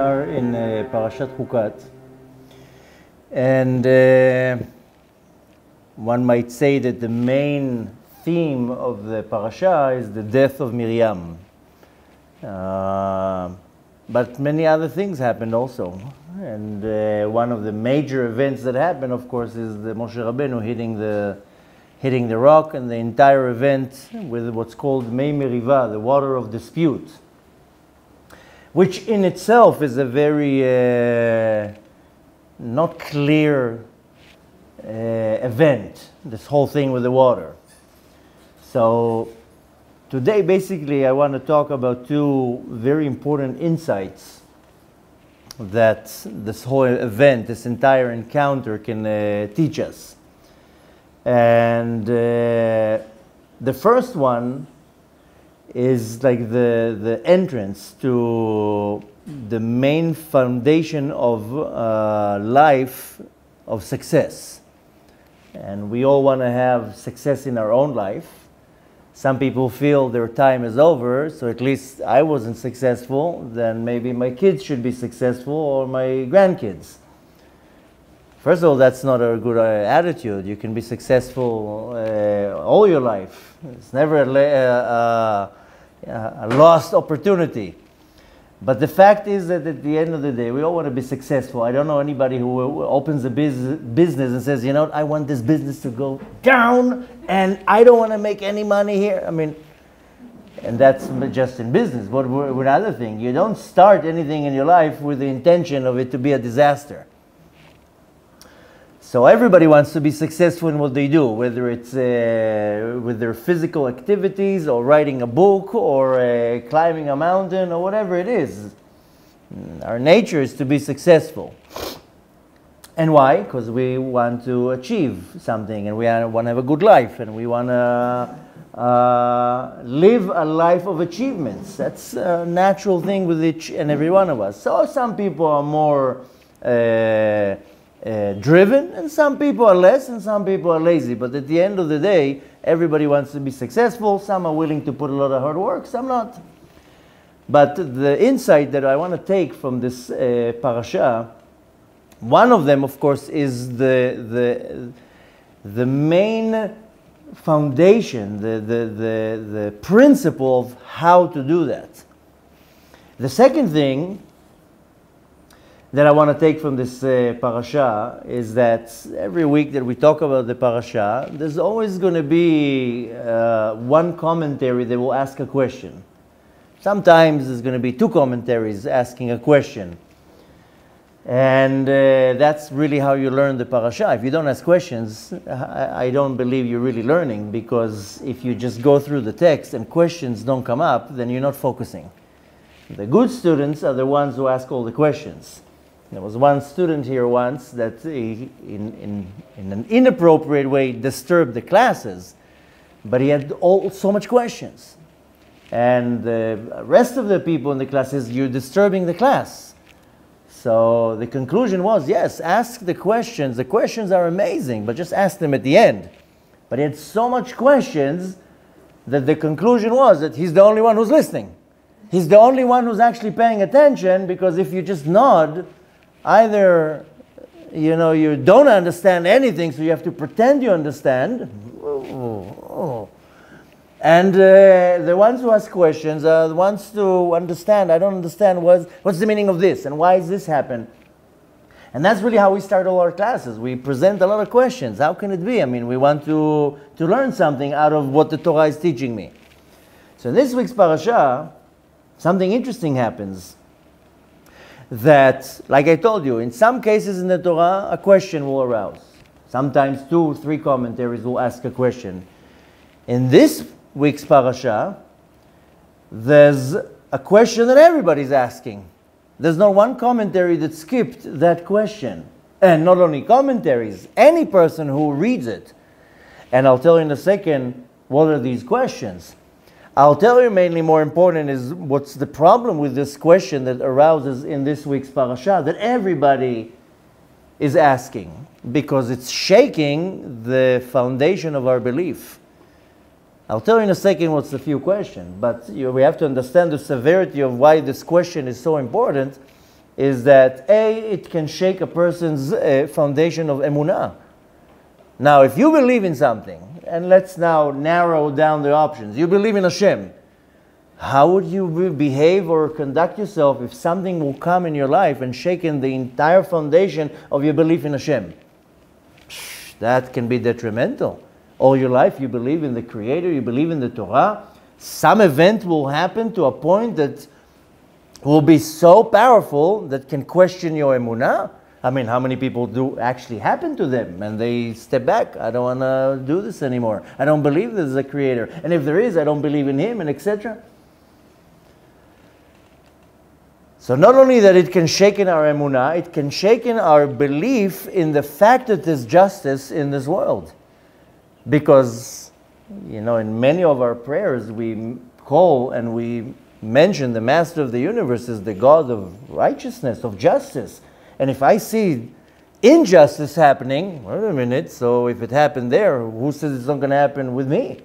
are in Parasha Chukat, and one might say that the main theme of the parasha is the death of Miriam. But many other things happened also. And one of the major events that happened, of course, is the Moshe Rabbeinu hitting the rock, and the entire event with what's called Mei Meriva, the water of dispute, which in itself is a very not clear event, this whole thing with the water. So today, basically, I want to talk about two very important insights that this whole event, this entire encounter can teach us. And the first one is like the entrance to the main foundation of life, of success. And we all want to have success in our own life. Some people feel their time is over, so at least I wasn't successful, then maybe my kids should be successful, or my grandkids. First of all, that's not a good attitude. You can be successful all your life. It's never a lost opportunity. But the fact is that at the end of the day, we all want to be successful. I don't know anybody who opens a business and says, you know, I want this business to go down and I don't want to make any money here. I mean, and that's just in business. But with other thing, you don't start anything in your life with the intention of it to be a disaster. So everybody wants to be successful in what they do, whether it's with their physical activities, or writing a book, or climbing a mountain, or whatever it is. Our nature is to be successful. And why? Because we want to achieve something, and we want to have a good life, and we want to live a life of achievements. That's a natural thing with each and every one of us. So some people are more driven, and some people are less, and some people are lazy. But at the end of the day, everybody wants to be successful. Some are willing to put a lot of hard work, some not. But the insight that I want to take from this parasha, one of them, of course, is the main foundation, the principle of how to do that. The second thing that I want to take from this parasha is that every week that we talk about the parasha, there's always going to be one commentary that will ask a question. Sometimes there's going to be two commentaries asking a question. And that's really how you learn the parasha. If you don't ask questions, I don't believe you're really learning, because if you just go through the text and questions don't come up, then you're not focusing. The good students are the ones who ask all the questions. There was one student here once that in an inappropriate way disturbed the classes, but he had so much questions. And the rest of the people in the class says, you're disturbing the class. So the conclusion was, yes, ask the questions. The questions are amazing, but just ask them at the end. But he had so much questions that the conclusion was that he's the only one who's listening. He's the only one who's actually paying attention, because if you just nod, either, you know, you don't understand anything, so you have to pretend you understand. And the ones who ask questions are the ones to understand. I don't understand what's the meaning of this, and why does this happen? And that's really how we start all our classes. We present a lot of questions. How can it be? I mean, we want to learn something out of what the Torah is teaching me. So in this week's parasha, something interesting happens. That, like I told you, in some cases in the Torah, a question will arouse. Sometimes 2 or 3 commentaries will ask a question. In this week's parasha, there's a question that everybody's asking. There's not one commentary that skipped that question. And not only commentaries, any person who reads it. And I'll tell you in a second, what are these questions? I'll tell you mainly more important is what's the problem with this question that arouses in this week's parasha that everybody is asking, because it's shaking the foundation of our belief. I'll tell you in a second what's the few questions, but we have to understand the severity of why this question is so important. is that A, it can shake a person's foundation of emunah. Now, if you believe in something, and let's now narrow down the options. You believe in Hashem. How would you behave or conduct yourself if something will come in your life and shake in the entire foundation of your belief in Hashem? That can be detrimental. All your life you believe in the Creator, you believe in the Torah. Some event will happen to a point that will be so powerful that can question your emunah. I mean, how many people do actually happen to them and they step back? I don't want to do this anymore. I don't believe there's a Creator. And if there is, I don't believe in Him, and etc. So not only that it can shake in our emunah, it can shake in our belief in the fact that there's justice in this world. Because, you know, in many of our prayers we call and we mention the Master of the universe as the God of righteousness, of justice. And if I see injustice happening, wait a minute, so if it happened there, who says it's not going to happen with me?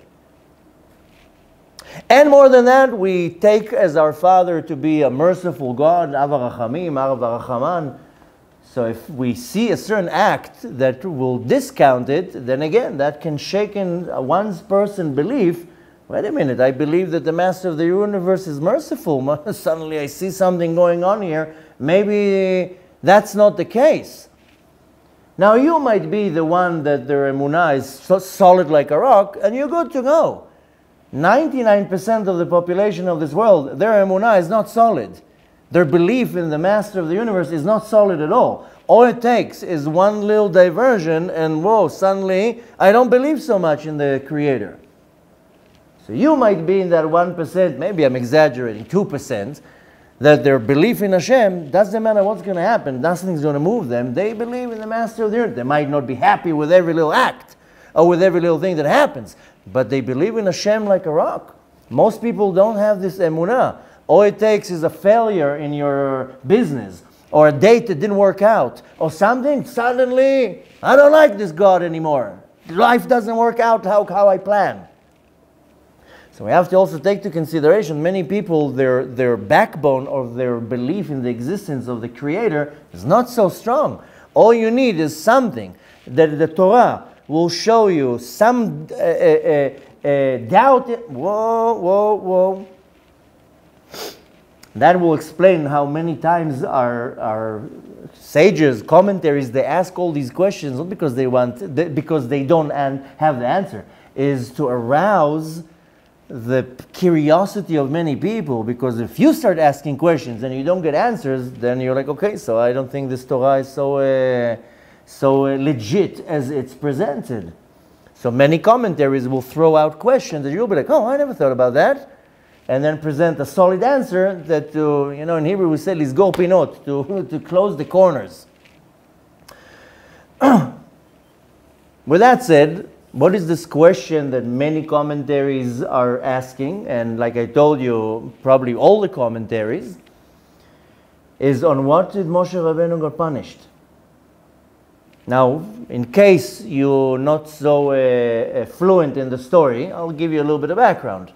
And more than that, we take as our Father to be a merciful God, Av HaRachamim, Av HaRachaman. So if we see a certain act that will discount it, then again, that can shake in one's person's belief. Wait a minute, I believe that the Master of the universe is merciful. Suddenly I see something going on here. Maybe that's not the case. Now you might be the one that their emunah is so solid like a rock, and you're good to go. 99% of the population of this world, their emunah is not solid. Their belief in the Master of the universe is not solid at all. All it takes is one little diversion and whoa, suddenly I don't believe so much in the Creator. So you might be in that 1%, maybe I'm exaggerating, 2%, that their belief in Hashem, doesn't matter what's going to happen, nothing's going to move them. They believe in the Master of the universe. They might not be happy with every little act or with every little thing that happens, but they believe in Hashem like a rock. Most people don't have this emunah. All it takes is a failure in your business, or a date that didn't work out, or something, suddenly, I don't like this God anymore. Life doesn't work out how I plan. So we have to also take into consideration many people, their backbone of their belief in the existence of the Creator is not so strong. All you need is something that the Torah will show you, some doubt. Whoa. That will explain how many times our sages, commentaries, they ask all these questions, not because they want, because they don't have the answer, is to arouse the curiosity of many people. Because if you start asking questions and you don't get answers, then you're like, okay, so I don't think this Torah is so legit as it's presented. So many commentaries will throw out questions and you'll be like, oh, I never thought about that. And then present a solid answer that, you know, in Hebrew we say, lisgor pinot, to close the corners. With that said, what is this question that many commentaries are asking? And like I told you, probably all the commentaries, is on what did Moshe Rabbeinu got punished? Now, in case you're not so fluent in the story, I'll give you a little bit of background.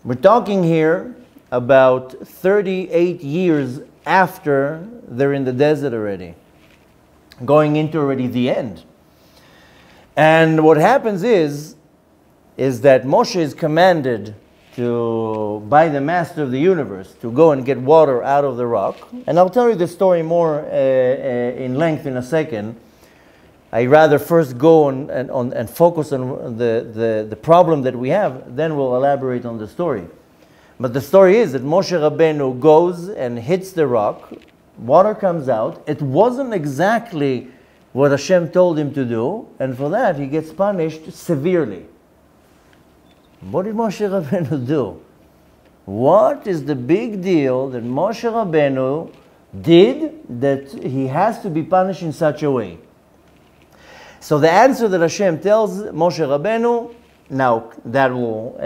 We're talking here about 38 years after they're in the desert already, going into already the end. And what happens is that Moshe is commanded by the Master of the universe to go and get water out of the rock. And I'll tell you the story more in length in a second. I rather first go and focus on the problem that we have, then we'll elaborate on the story. But the story is that Moshe Rabbeinu goes and hits the rock, water comes out. It wasn't exactly what Hashem told him to do, and for that he gets punished severely. What did Moshe Rabbeinu do? What is the big deal that Moshe Rabbeinu did that he has to be punished in such a way? So the answer that Hashem tells Moshe Rabbeinu, now that will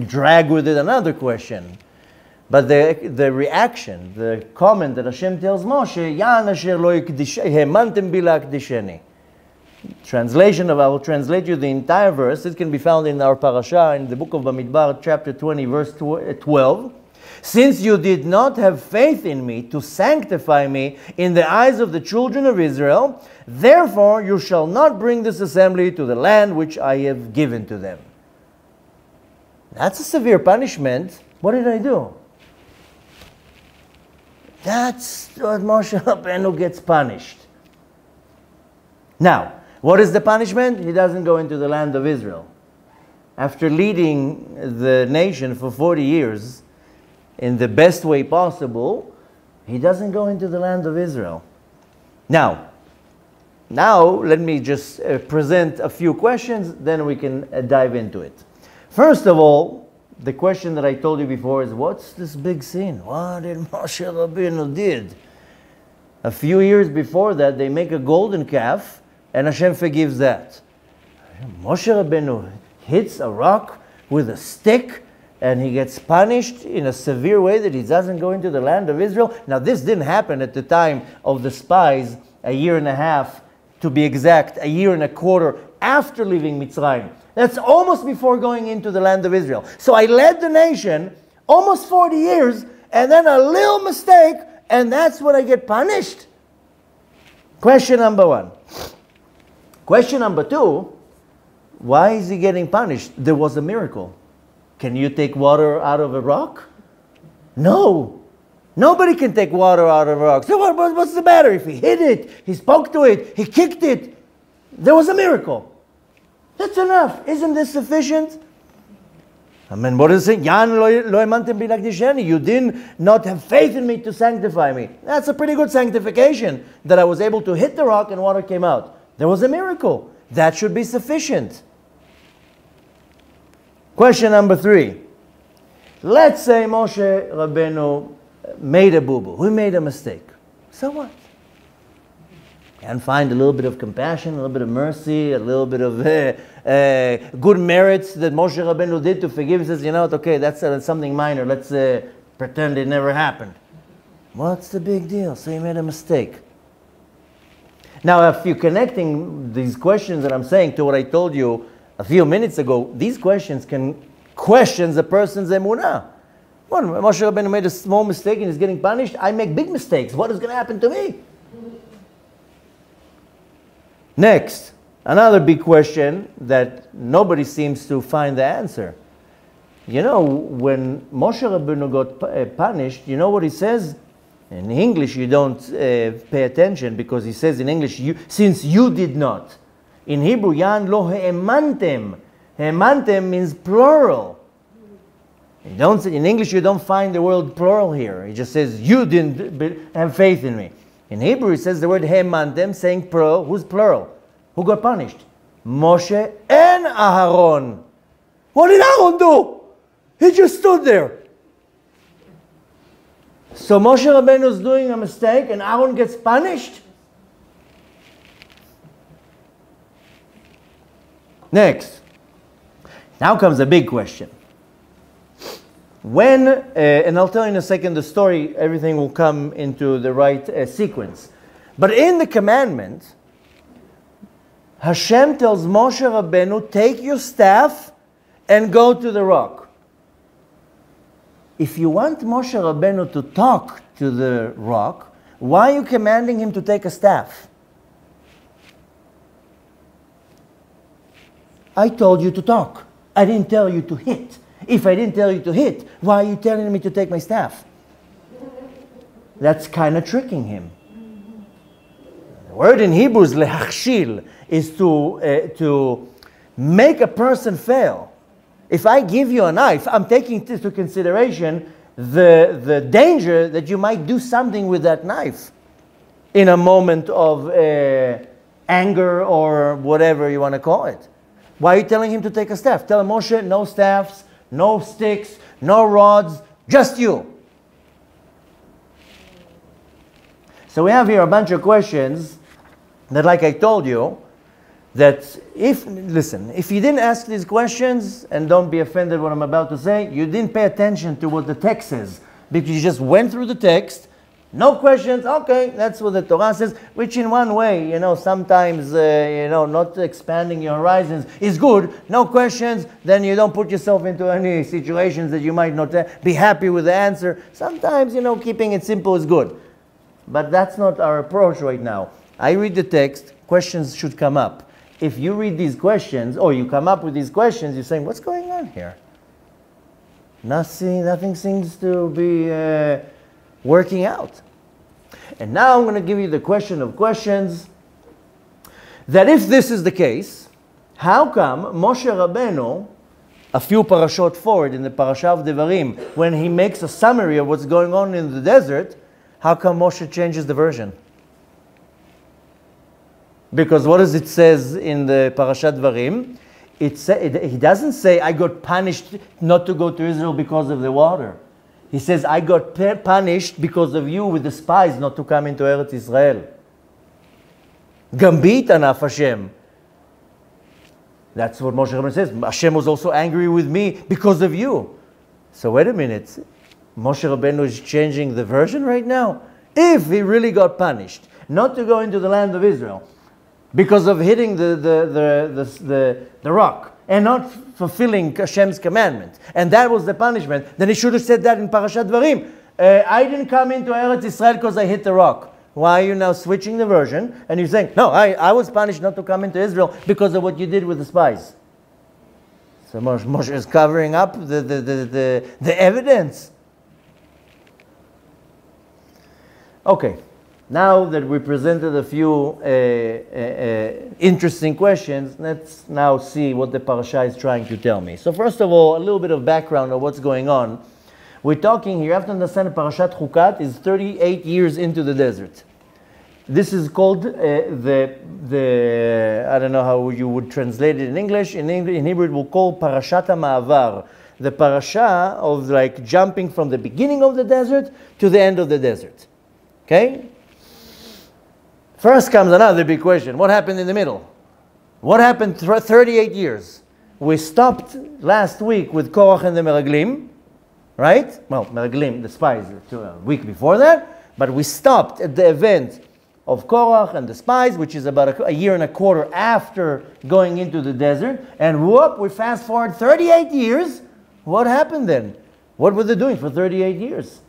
drag with it another question. But the reaction, the comment that Hashem tells Moshe, Yan asher lo hemantem bi la'akdisheni. Translation of, I will translate you the entire verse. It can be found in our parasha, in the book of Bamidbar, chapter 20, verse 12. Since you did not have faith in me to sanctify me in the eyes of the children of Israel, therefore you shall not bring this assembly to the land which I have given to them. That's a severe punishment. What did I do? That's what Moshe Rabbeinu gets punished. Now, what is the punishment? He doesn't go into the land of Israel. After leading the nation for 40 years in the best way possible, he doesn't go into the land of Israel. Now let me just present a few questions, then we can dive into it. First of all, the question that I told you before is, what's this big sin? What did Moshe Rabbeinu did? A few years before that, they make a golden calf, and Hashem forgives that. Moshe Rabbeinu hits a rock with a stick, and he gets punished in a severe way that he doesn't go into the land of Israel. Now, this didn't happen at the time of the spies, a year and a half, to be exact, a year and a quarter after leaving Mitzrayim. That's almost before going into the land of Israel. So I led the nation almost 40 years, and then a little mistake, and that's what I get punished? Question number one. Question number two, why is he getting punished? There was a miracle. Can you take water out of a rock? No. Nobody can take water out of a rock. So what's the matter? If he hit it, he spoke to it, he kicked it, there was a miracle. That's enough. Isn't this sufficient? I mean, what is it? You did not have faith in me to sanctify me. That's a pretty good sanctification, that I was able to hit the rock and water came out. There was a miracle. That should be sufficient. Question number three. Let's say Moshe Rabbeinu made a boo-boo. He made a mistake. So what? And find a little bit of compassion, a little bit of mercy, a little bit of good merits that Moshe Rabbeinu did to forgive. He says, you know what, okay, that's something minor. Let's pretend it never happened. What's the big deal? So he made a mistake. Now, if you're connecting these questions that I'm saying to what I told you a few minutes ago, these questions can question the person's emunah. Well, Moshe Rabbeinu made a small mistake and he's getting punished. I make big mistakes. What is going to happen to me? Next, another big question that nobody seems to find the answer. You know, when Moshe Rabbeinu got punished, you know what he says? In English, you don't pay attention because he says in English, since you did not. In Hebrew, yan lo he'emantem. He'emantem means plural. In English, you don't find the word plural here. It just says, you didn't have faith in me. In Hebrew, it says the word he'emantem, saying plural. Who's plural? Who got punished? Moshe and Aharon. What did Aaron do? He just stood there. So Moshe Rabbeinu is doing a mistake and Aaron gets punished? Next. Now comes a big question. When, and I'll tell you in a second the story, everything will come into the right sequence. But in the commandment, Hashem tells Moshe Rabbeinu, take your staff and go to the rock. If you want Moshe Rabbeinu to talk to the rock, why are you commanding him to take a staff? I told you to talk. I didn't tell you to hit. If I didn't tell you to hit, why are you telling me to take my staff? That's kind of tricking him. The word in Hebrew is lehachshil, is to make a person fail. If I give you a knife, I'm taking into consideration the danger that you might do something with that knife in a moment of anger or whatever you want to call it. Why are you telling him to take a staff? Tell him, Moshe, no staffs, no sticks, no rods, just you. So we have here a bunch of questions that, like I told you, that if you didn't ask these questions, and don't be offended what I'm about to say, you didn't pay attention to what the text says, because you just went through the text, No questions, okay, that's what the Torah says, which in one way, sometimes, not expanding your horizons is good. No questions, then you don't put yourself into any situations that you might not be happy with the answer. Sometimes, keeping it simple is good. But that's not our approach right now. I read the text, questions should come up. If you read these questions, or you come up with these questions, you're saying, what's going on here? Nothing seems to be working out. And now I'm going to give you the question of questions, that if this is the case, how come Moshe Rabbeinu, a few parashot forward in the Parasha of Devarim, when he makes a summary of what's going on in the desert, how come Moshe changes the version? Because what does it says in the Parasha Devarim? He doesn't say, I got punished not to go to Israel because of the water. He says, I got punished because of you with the spies not to come into Eretz Israel. Gambit anaf Hashem. That's what Moshe Rabbeinu says. Hashem was also angry with me because of you. So wait a minute. Moshe Rabbeinu is changing the version right now? If he really got punished not to go into the land of Israel because of hitting the rock and not fulfilling Hashem's commandment, and that was the punishment, then he should have said that in Parashat Dvarim. I didn't come into Eretz Israel because I hit the rock. Why are you now switching the version and you're saying, no, I was punished not to come into Israel because of what you did with the spies? So Moshe is covering up the evidence. Okay. Now that we presented a few interesting questions, let's now see what the parasha is trying to tell me. So first of all, a little bit of background of what's going on. We're talking here, you have to understand that Parasha Chukat is 38 years into the desert. This is called I don't know how you would translate it in English. In Hebrew it will call Parashat Ma'avar. The parasha of like jumping from the beginning of the desert to the end of the desert. Okay? First comes another big question. What happened in the middle? What happened 38 years? We stopped last week with Korach and the Meraglim, right? Well, Meraglim, the spies, a week before that. But we stopped at the event of Korach and the spies, which is about a year and a quarter after going into the desert. And whoop, we fast forward 38 years. What happened then? What were they doing for 38 years?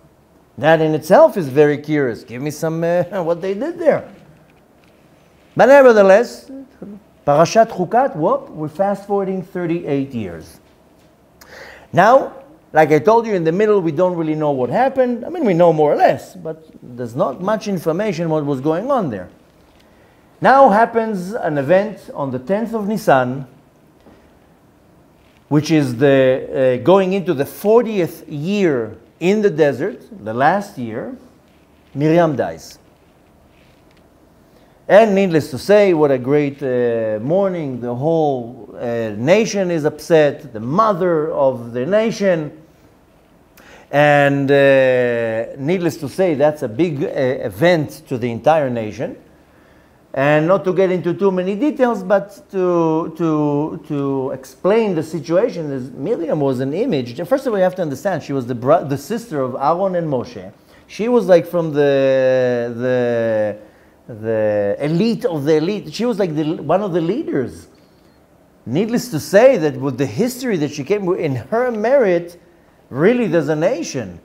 That in itself is very curious. Give me some what they did there. But nevertheless, Parashat Chukat, whoop, we're fast forwarding 38 years. Now, like I told you, in the middle we don't really know what happened. I mean, we know more or less, but there's not much information what was going on there. Now happens an event on the 10th of Nisan, which is the going into the 40th year in the desert, the last year. Miriam dies. And needless to say, what a great mourning. The whole nation is upset, the mother of the nation. And needless to say, that's a big event to the entire nation. And not to get into too many details, but to explain the situation, is Miriam was an image. First of all, you have to understand, she was the sister of Aaron and Moshe. She was like from the elite of the elite. She was like one of the leaders. Needless to say that with the history that she came with, in her merit, really there's a nation.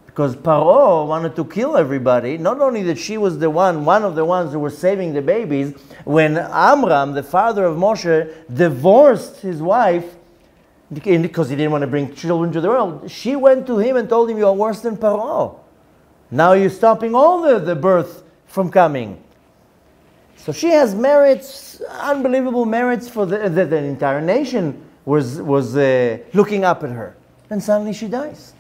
Because Paro wanted to kill everybody. Not only that she was one of the ones who were saving the babies, when Amram, the father of Moshe, divorced his wife, because he didn't want to bring children to the world, she went to him and told him, you are worse than Paro. Now you're stopping all the birth from coming. So she has merits, unbelievable merits for the entire nation was looking up at her. And suddenly she dies.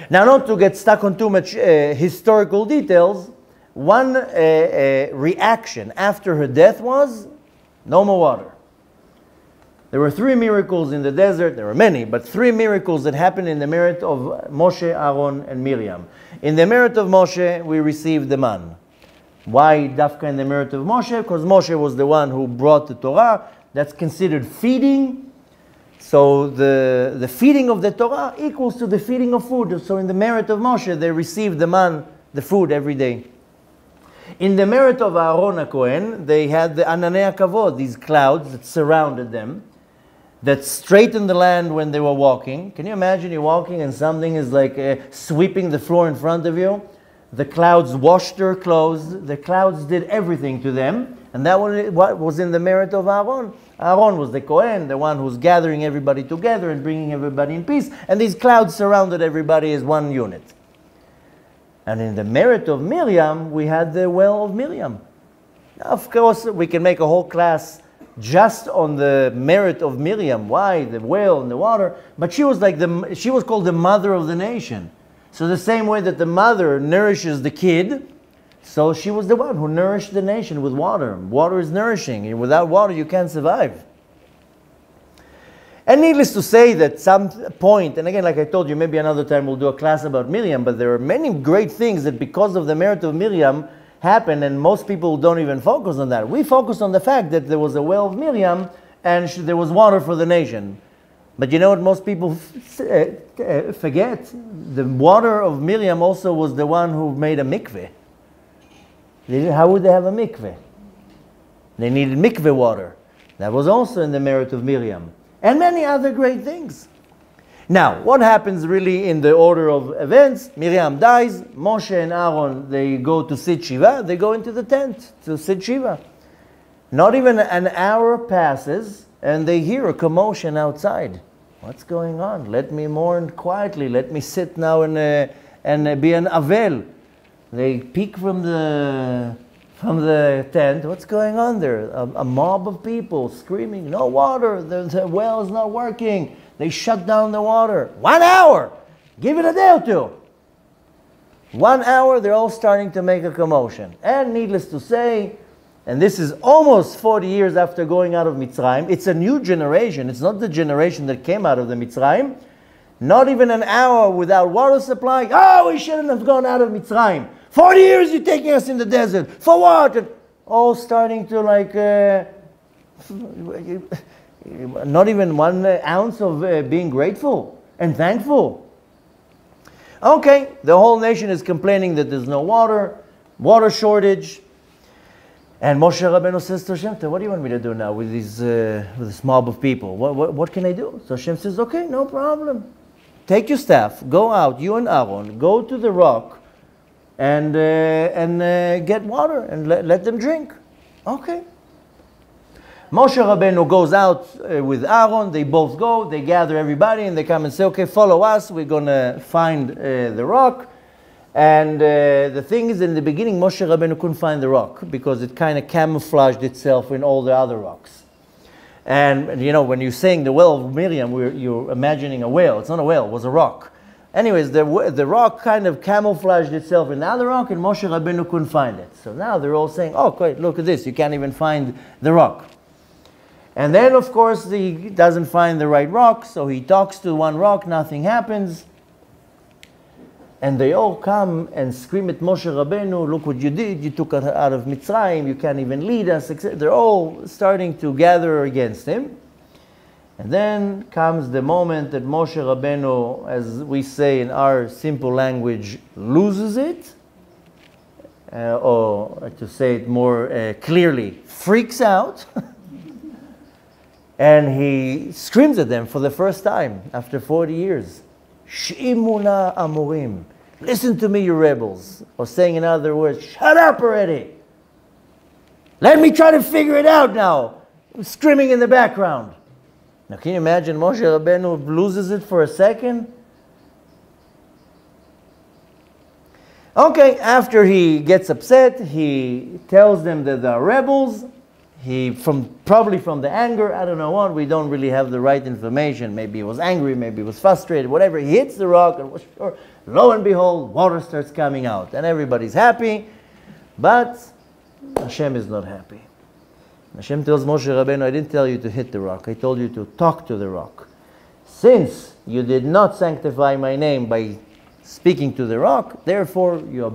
Now, not to get stuck on too much historical details, one reaction after her death was no more water. There were 3 miracles in the desert. There were many, but 3 miracles that happened in the merit of Moshe, Aaron, and Miriam. In the merit of Moshe, we received the man. Why Dafka in the merit of Moshe? Because Moshe was the one who brought the Torah. That's considered feeding. So the feeding of the Torah equals to the feeding of food. So in the merit of Moshe, they received the man the food every day. In the merit of Aaron HaKohen, they had the Ananei HaKavod, these clouds that surrounded them, that straightened the land when they were walking. Can you imagine you're walking and something is like sweeping the floor in front of you? The clouds washed their clothes. The clouds did everything to them. And that was what was in the merit of Aaron. Aaron was the Kohen, the one who's gathering everybody together and bringing everybody in peace. And these clouds surrounded everybody as one unit. And in the merit of Miriam, we had the well of Miriam. Now, of course, we can make a whole class just on the merit of Miriam. Why? The well and the water. But she was she was called the mother of the nation. So the same way that the mother nourishes the kid, so she was the one who nourished the nation with water. Water is nourishing, and without water you can't survive. And needless to say that some point, and again, like I told you, maybe another time we'll do a class about Miriam, but there are many great things that because of the merit of Miriam happened, and most people don't even focus on that. We focus on the fact that there was a well of Miriam and there was water for the nation. But you know what most people forget? The water of Miriam also was the one who made a mikveh. How would they have a mikveh? They needed mikveh water. That was also in the merit of Miriam. And many other great things. Now, what happens really in the order of events? Miriam dies, Moshe and Aaron, they go to sit Shiva, they go into the tent to sit Shiva. Not even an hour passes, and they hear a commotion outside. What's going on? Let me mourn quietly. Let me sit now and be an avel. They peek from the tent. What's going on there? A mob of people screaming, no water, the well is not working. They shut down the water. 1 hour! Give it a day or two. 1 hour, they're all starting to make a commotion. And needless to say, and this is almost 40 years after going out of Mitzrayim, it's a new generation. It's not the generation that came out of the Mitzrayim. Not even an hour without water supply. Oh, we shouldn't have gone out of Mitzrayim. 40 years you're taking us in the desert. For what? And all starting to not even 1 ounce of being grateful and thankful. Okay, the whole nation is complaining that there's no water shortage. And Moshe Rabbeinu says to Hashem, what do you want me to do now with this mob of people? What can I do? So Hashem says, okay, no problem. Take your staff, go out, you and Aaron, go to the rock and get water and let them drink. Okay. Moshe Rabbeinu goes out with Aaron, they both go, they gather everybody and they come and say, okay, follow us, we're going to find the rock. And the thing is, in the beginning, Moshe Rabbeinu couldn't find the rock because it kind of camouflaged itself in all the other rocks. And you know, when you're saying the well of Miriam, you're imagining a whale. It's not a whale, it was a rock. Anyways, the rock kind of camouflaged itself in the other rock and Moshe Rabbeinu couldn't find it. So now they're all saying, oh, great, look at this, you can't even find the rock. And then, of course, he doesn't find the right rock, so he talks to one rock, nothing happens. And they all come and scream at Moshe Rabbeinu, look what you did, you took us out of Mitzrayim, you can't even lead us, etc. They're all starting to gather against him. And then comes the moment that Moshe Rabbeinu, as we say in our simple language, loses it. Or to say it more clearly, freaks out. And he screams at them for the first time after 40 years. Sh'imuna amorim. Listen to me, you rebels. Or saying in other words, shut up already. Let me try to figure it out now. Screaming in the background. Now can you imagine Moshe Rabbeinu loses it for a second? Okay, after he gets upset, he tells them that they are rebels. Probably from the anger, I don't know what, we don't really have the right information. Maybe he was angry, maybe he was frustrated, whatever. He hits the rock and sure, lo and behold, water starts coming out. And everybody's happy, but Hashem is not happy. Hashem tells Moshe Rabbeinu, I didn't tell you to hit the rock, I told you to talk to the rock. Since you did not sanctify my name by speaking to the rock, therefore you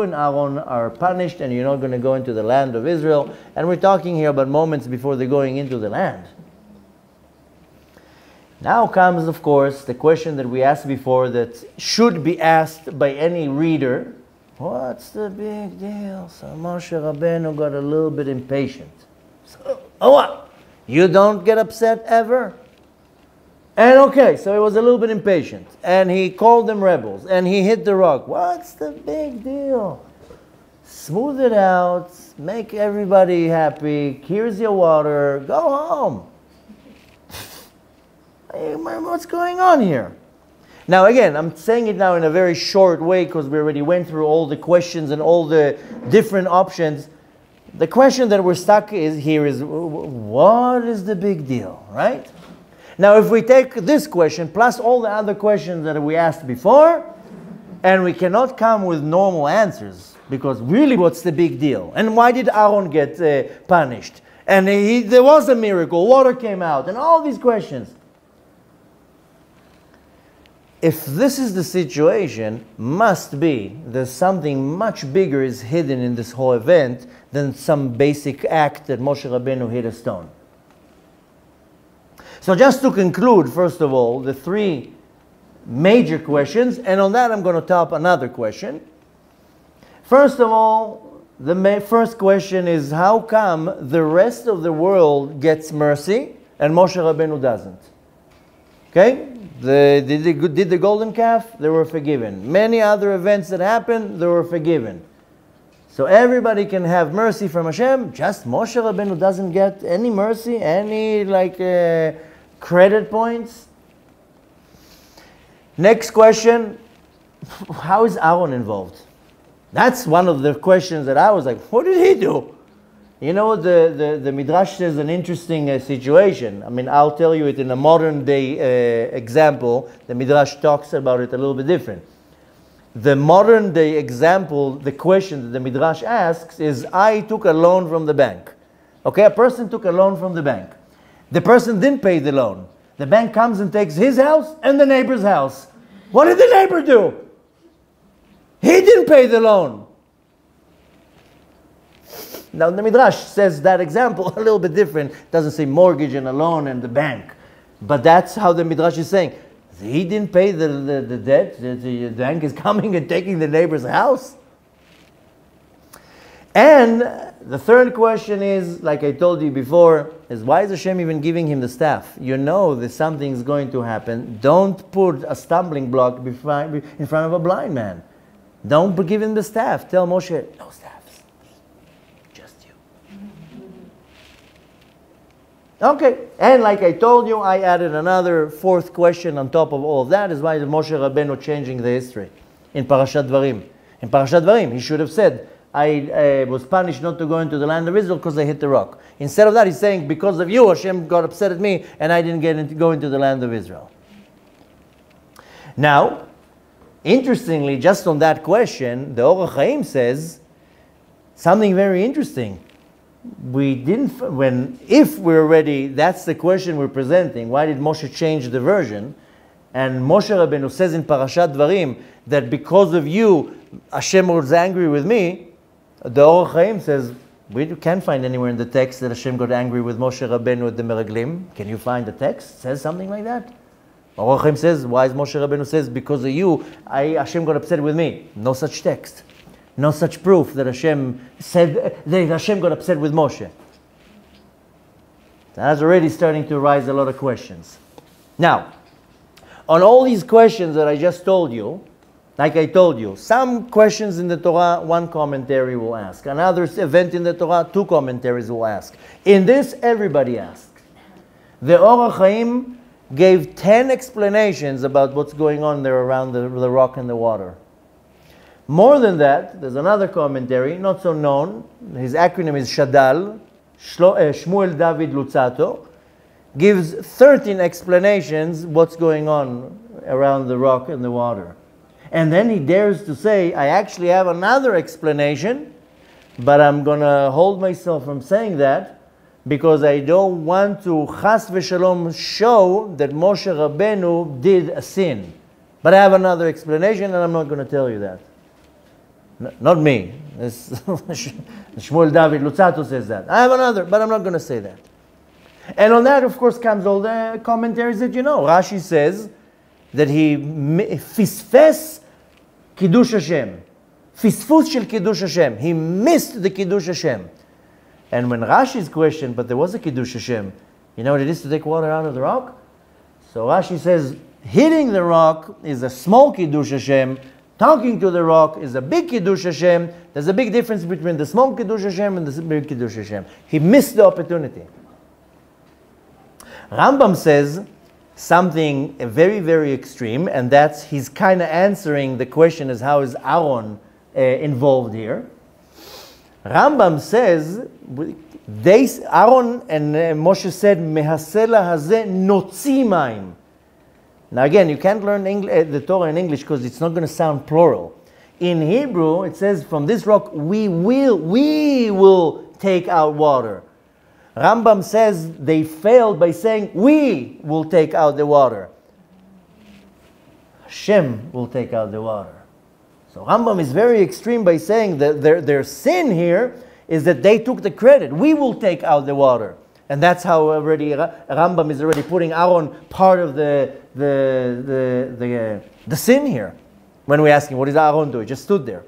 and Aaron are punished and you're not going to go into the land of Israel. And we're talking here about moments before they're going into the land. Now comes, of course, the question that we asked before that should be asked by any reader What's the big deal? So Moshe Rabbeinu got a little bit impatient. So, oh what? You don't get upset ever? And okay, so he was a little bit impatient. And he called them rebels. And he hit the rock. What's the big deal? Smooth it out. Make everybody happy. Here's your water. Go home. What's going on here? Now again, I'm saying it now in a very short way because we already went through all the questions and all the different options. The question that we're stuck here is, what is the big deal, right? Now if we take this question plus all the other questions that we asked before, and we cannot come with normal answers, because really what's the big deal? And why did Aaron get punished? And there was a miracle, water came out, and all these questions. If this is the situation, must be there's something much bigger is hidden in this whole event than some basic act that Moshe Rabbeinu hit a stone. So just to conclude, first of all, the three major questions, and on that I'm going to top another question. First of all, the first question is, how come the rest of the world gets mercy and Moshe Rabbeinu doesn't? Okay? Did the golden calf? They were forgiven. Many other events that happened, they were forgiven. So everybody can have mercy from Hashem, just Moshe Rabbeinu doesn't get any mercy, any credit points. Next question, how is Aaron involved? That's one of the questions that I was like, what did he do? You know, the Midrash says an interesting situation. I mean, I'll tell you it in a modern day example. The Midrash talks about it a little bit different. The modern day example, the question that the Midrash asks is, I took a loan from the bank. Okay, a person took a loan from the bank. The person didn't pay the loan. The bank comes and takes his house and the neighbor's house. What did the neighbor do? He didn't pay the loan. Now the Midrash says that example a little bit different. It doesn't say mortgage and a loan and the bank. But that's how the Midrash is saying. He didn't pay the debt. The bank is coming and taking the neighbor's house. And the third question is, like I told you before, is why is Hashem even giving him the staff? You know that something's going to happen. Don't put a stumbling block in front of a blind man. Don't give him the staff. Tell Moshe, no staffs. Just you. Okay. And like I told you, I added another fourth question on top of all of that. Is why is Moshe Rabbeinu changing the history in Parashat Dvarim? In Parashat Dvarim, he should have said, I was punished not to go into the land of Israel because I hit the rock. Instead of that, he's saying, because of you, Hashem got upset at me and I didn't go into the land of Israel. Now, interestingly, just on that question, the Orach Chaim says something very interesting. If we're ready, that's the question we're presenting. Why did Moshe change the version? And Moshe Rabbeinu says in Parashat Dvarim that because of you, Hashem was angry with me. The Orach Chaim says, we can't find anywhere in the text that Hashem got angry with Moshe Rabbeinu at the Meraglim. Can you find a text that says something like that? Orach Chaim says, why is Moshe Rabbeinu says, because of you, Hashem got upset with me. No such text. No such proof that Hashem said, that Hashem got upset with Moshe. That's already starting to raise a lot of questions. Now, on all these questions that I just told you, like I told you, some questions in the Torah, one commentary will ask. Another event in the Torah, two commentaries will ask. In this, everybody asked. The Orach Chaim gave 10 explanations about what's going on there around the rock and the water. More than that, there's another commentary, not so known. His acronym is Shadal, Shmuel David Lutzato, gives 13 explanations what's going on around the rock and the water. And then he dares to say, I actually have another explanation, but I'm going to hold myself from saying that because I don't want to chas v'shalom show that Moshe Rabbeinu did a sin. But I have another explanation and I'm not going to tell you that. Not me. Shmuel David Lutzato says that. I have another, but I'm not going to say that. And on that, of course, comes all the commentaries that you know. Rashi says that he fisfes Kiddush Hashem. פספוס של קידוש Hashem. He missed the Kiddush Hashem. And when Rashi's questioned, but there was a Kiddush Hashem, you know what it is to take water out of the rock? So Rashi says, hitting the rock is a small Kiddush Hashem, talking to the rock is a big Kiddush Hashem. There's a big difference between the small Kiddush Hashem and the big Kiddush Hashem. He missed the opportunity. Rambam says something very, very extreme, and that's he's kind of answering the question as how is Aaron involved here. Rambam says, Aaron and Moshe said, Mehasela hazeh notzi mayim. Now again, you can't learn the Torah in English because it's not going to sound plural. In Hebrew, it says, from this rock we will take out water. Rambam says they failed by saying, we will take out the water. Hashem will take out the water. So Rambam is very extreme by saying that their sin here is that they took the credit. We will take out the water. And that's how already Rambam is already putting Aaron part of the sin here. When we ask him, what is Aaron doing? He just stood there.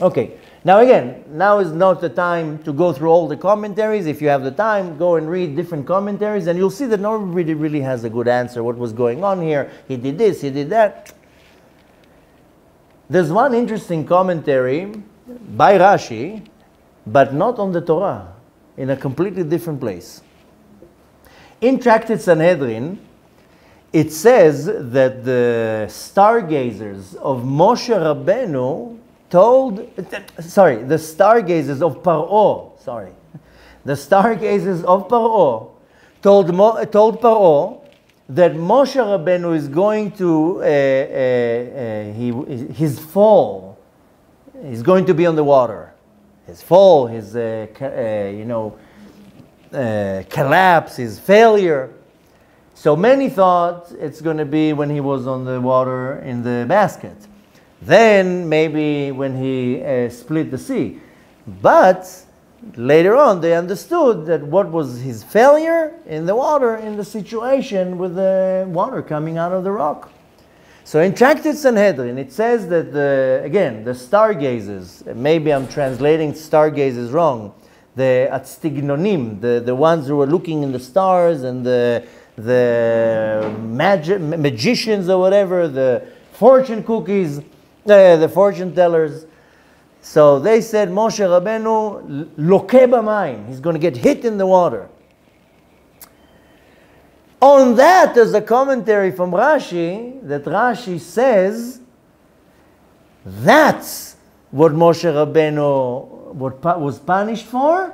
Okay. Now again, now is not the time to go through all the commentaries. If you have the time, go and read different commentaries and you'll see that nobody really has a good answer. What was going on here? He did this, he did that. There's one interesting commentary by Rashi, but not on the Torah, in a completely different place. In Tractate Sanhedrin, it says that the stargazers of Moshe Rabbeinu the stargazers of Paro, the stargazers of Paro told Paro that Moshe Rabbeinu is going to, his fall, he's going to be on the water. His fall, his, collapse, his failure. So many thought it's going to be when he was on the water in the basket. Then maybe when he split the sea. But later on they understood that what was his failure in the water, in the situation with the water coming out of the rock. So in Tractate Sanhedrin it says that, the stargazers, maybe I'm translating stargazers wrong, the atstignonim, the ones who were looking in the stars and the magicians or whatever, the fortune cookies, the fortune tellers. So they said Moshe Rabbeinu loke b'mayim. He's going to get hit in the water. On that, there's a commentary from Rashi that Rashi says that's what Moshe Rabbeinu was punished for.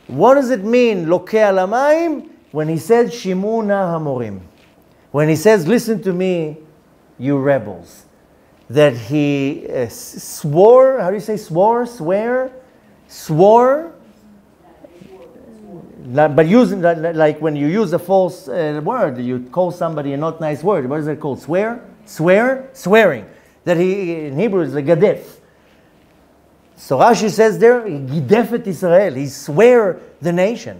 What does it mean, loke al hamayim? When he says shimuna hamorim, when he says listen to me, you rebels. That he swore, how do you say swore? Swore? But using, like when you use a false word, you call somebody a not nice word. What is it called? Swearing. That he, in Hebrew, is a gadef. So Rashi says there, gidef et Israel. He swear the nation.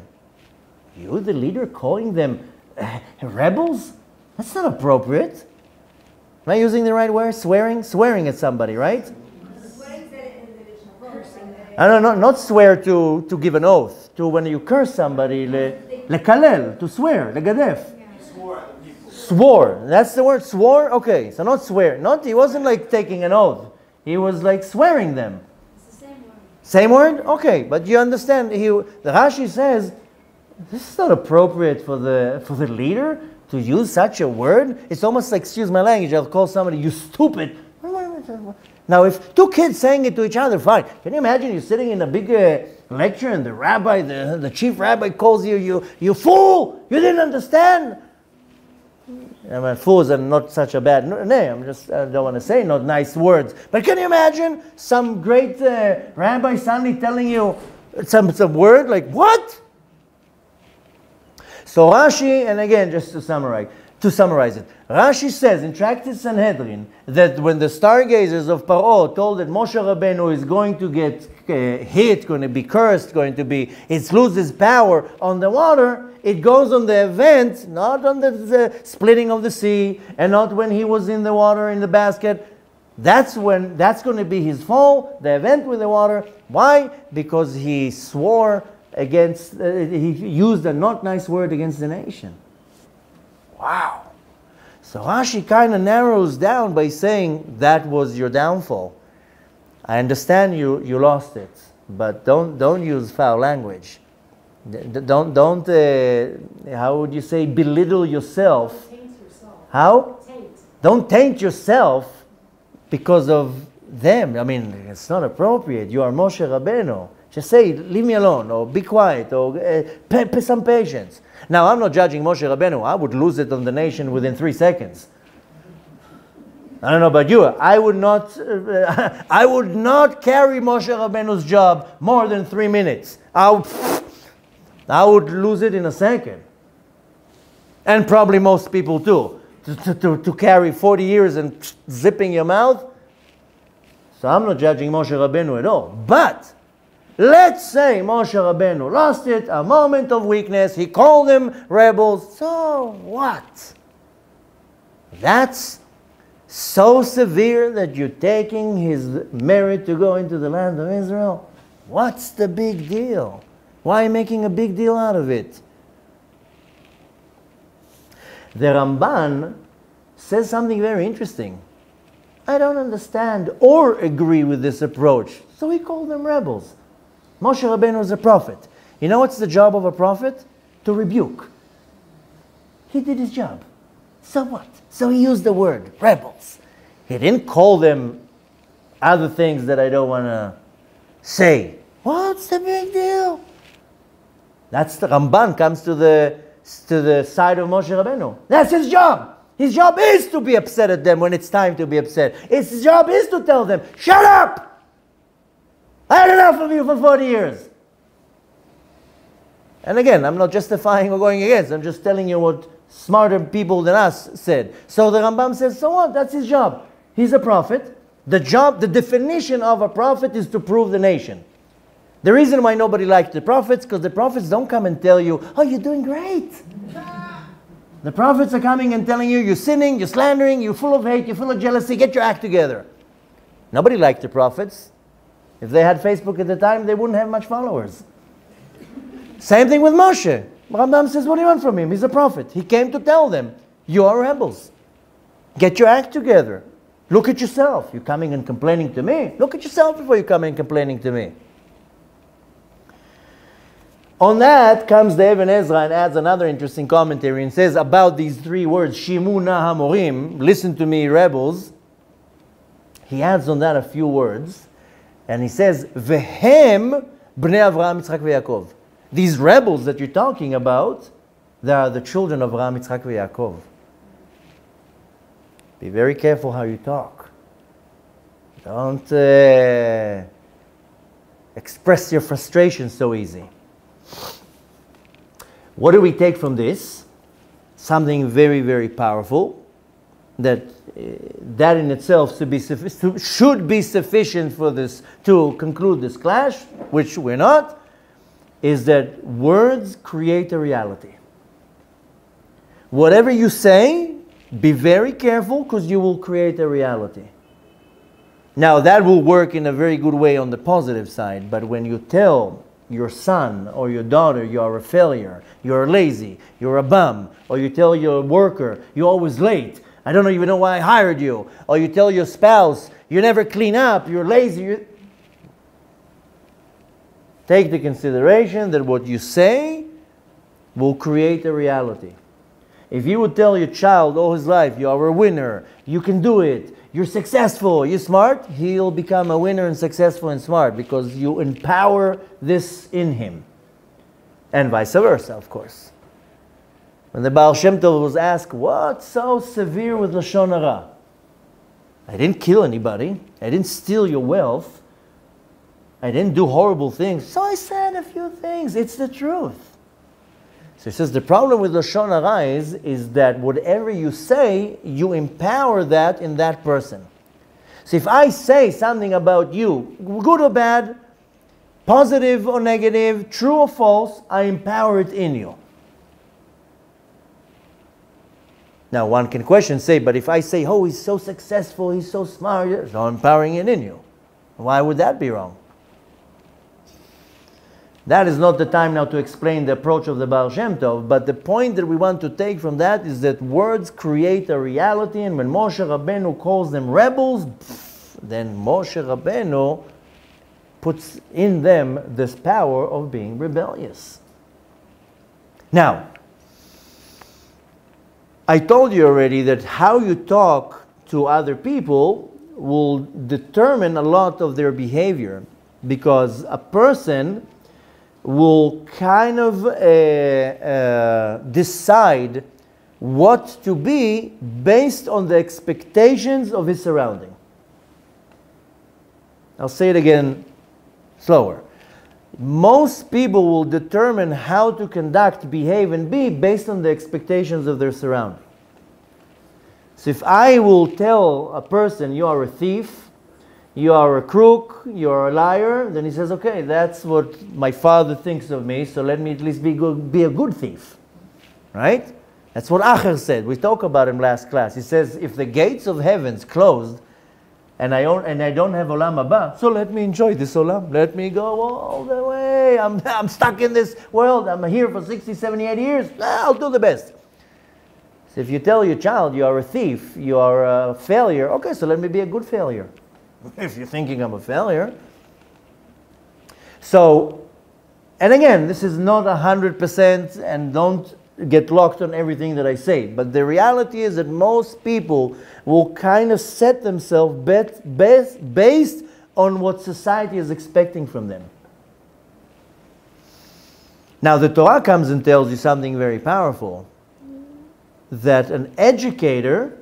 You, the leader, calling them rebels? That's not appropriate. Am I using the right word? Swearing? Swearing at somebody, right? I don't know, not swear to give an oath. To when you curse somebody, lekalel, to swear, legadef. Swore. That's the word, swore? Okay, so not swear. He wasn't like taking an oath. He was like swearing them. It's the same word. Same word? Okay, but you understand, the Rashi says, this is not appropriate for the leader to use such a word. It's almost like, excuse my language, I'll call somebody, you stupid. Now, if two kids saying it to each other, fine. Can you imagine you're sitting in a big lecture and the rabbi, the chief rabbi calls you fool, you didn't understand. I mean, fools are not such a bad name. I don't want to say not nice words. But can you imagine some great rabbi suddenly telling you some word like, what? So Rashi, and again, just to summarize it, Rashi says in Tractate Sanhedrin that when the stargazers of Paro told that Moshe Rabbeinu is going to get hit, going to be cursed, it loses power on the water, it goes on the event, not on the splitting of the sea, and not when he was in the water in the basket. That's going to be his fall, the event with the water. Why? Because he swore against, he used a not nice word against the nation. Wow. So Rashi kind of narrows down by saying that was your downfall. I understand you lost it, but don't use foul language. Don't how would you say, belittle yourself? Taint yourself. How? Taint. Don't taint yourself because of them. I mean, it's not appropriate. You are Moshe Rabbeinu. Just say, leave me alone, or be quiet, or some patience. Now, I'm not judging Moshe Rabbeinu. I would lose it on the nation within 3 seconds. I don't know about you. I would not carry Moshe Rabbeinu's job more than 3 minutes. I would lose it in a second. And probably most people too. To carry 40 years and zipping your mouth. So I'm not judging Moshe Rabbeinu at all. But let's say Moshe Rabbeinu lost it, a moment of weakness. He called them rebels. So what? That's so severe that you're taking his merit to go into the land of Israel? What's the big deal? Why are you making a big deal out of it? The Ramban says something very interesting. I don't understand or agree with this approach. So he called them rebels. Moshe Rabbeinu is a prophet. You know what's the job of a prophet? To rebuke. He did his job. So what? So he used the word rebels. He didn't call them other things that I don't want to say. What's the big deal? That's the Ramban comes to the side of Moshe Rabbeinu. That's his job. His job is to be upset at them when it's time to be upset. His job is to tell them, shut up! I had enough of you for 40 years. And again, I'm not justifying or going against. I'm just telling you what smarter people than us said. So the Rambam says, so what? That's his job. He's a prophet. The definition of a prophet is to prove the nation. The reason why nobody liked the prophets, because the prophets don't come and tell you, oh, you're doing great. The prophets are coming and telling you, you're sinning, you're slandering, you're full of hate, you're full of jealousy, get your act together. Nobody liked the prophets. If they had Facebook at the time, they wouldn't have much followers. Same thing with Moshe. Rambam says, what do you want from him? He's a prophet. He came to tell them, you are rebels. Get your act together. Look at yourself. You're coming and complaining to me. Look at yourself before you come and complaining to me. On that comes the Ibn Ezra and adds another interesting commentary and says about these 3 words, Shimu na hamorim, listen to me, rebels. He adds on that a few words, and he says, Vehem bnei Avraham, Yitzchak veYaakov. These rebels that you're talking about, they are the children of Avraham, Yitzchak veYaakov. Be very careful how you talk. Don't express your frustration so easy. What do we take from this? Something very, very powerful, that in itself should be sufficient for this to conclude this clash, which we're not, is that words create a reality. Whatever you say, be very careful, because you will create a reality. Now, that will work in a very good way on the positive side, but when you tell your son or your daughter you're a failure, you're lazy, you're a bum, or you tell your worker you're always late, I don't even know why I hired you, or you tell your spouse you never clean up, you're lazy, take the consideration that what you say will create a reality. If you would tell your child all his life, you are a winner, you can do it, you're successful, you're smart, he'll become a winner and successful and smart because you empower this in him. And vice versa, of course. When the Baal Shem Tov was asked, what's so severe with Lashon Hara? I didn't kill anybody, I didn't steal your wealth, I didn't do horrible things, so I said a few things, it's the truth. So he says the problem with Lashon Hara is that whatever you say, you empower that in that person. So if I say something about you, good or bad, positive or negative, true or false, I empower it in you. Now one can question, say, but if I say, oh, he's so successful, he's so smart, there's no empowering it in you. Why would that be wrong? That is not the time now to explain the approach of the Baal Shem Tov, but the point that we want to take from that is that words create a reality, and when Moshe Rabbeinu calls them rebels, then Moshe Rabbeinu puts in them this power of being rebellious. Now, I told you already that how you talk to other people will determine a lot of their behavior, because a person will kind of decide what to be based on the expectations of his surrounding. I'll say it again slower. Most people will determine how to conduct, behave, and be based on the expectations of their surrounding. So if I will tell a person, you are a thief, you are a crook, you are a liar, then he says, okay, that's what my father thinks of me, so let me at least be a good thief. Right? That's what Acher said. We talked about him last class. He says, if the gates of heavens closed, and I don't have Olam Haba, so let me enjoy this Olam. Let me go all the way. I'm stuck in this world. I'm here for 60, 70, 80 years. I'll do the best. So if you tell your child you are a thief, you are a failure, okay, so let me be a good failure. If you're thinking I'm a failure. So, and again, this is not 100%, and don't get locked on everything that I say. But the reality is that most people will kind of set themselves based on what society is expecting from them. Now the Torah comes and tells you something very powerful. That an educator,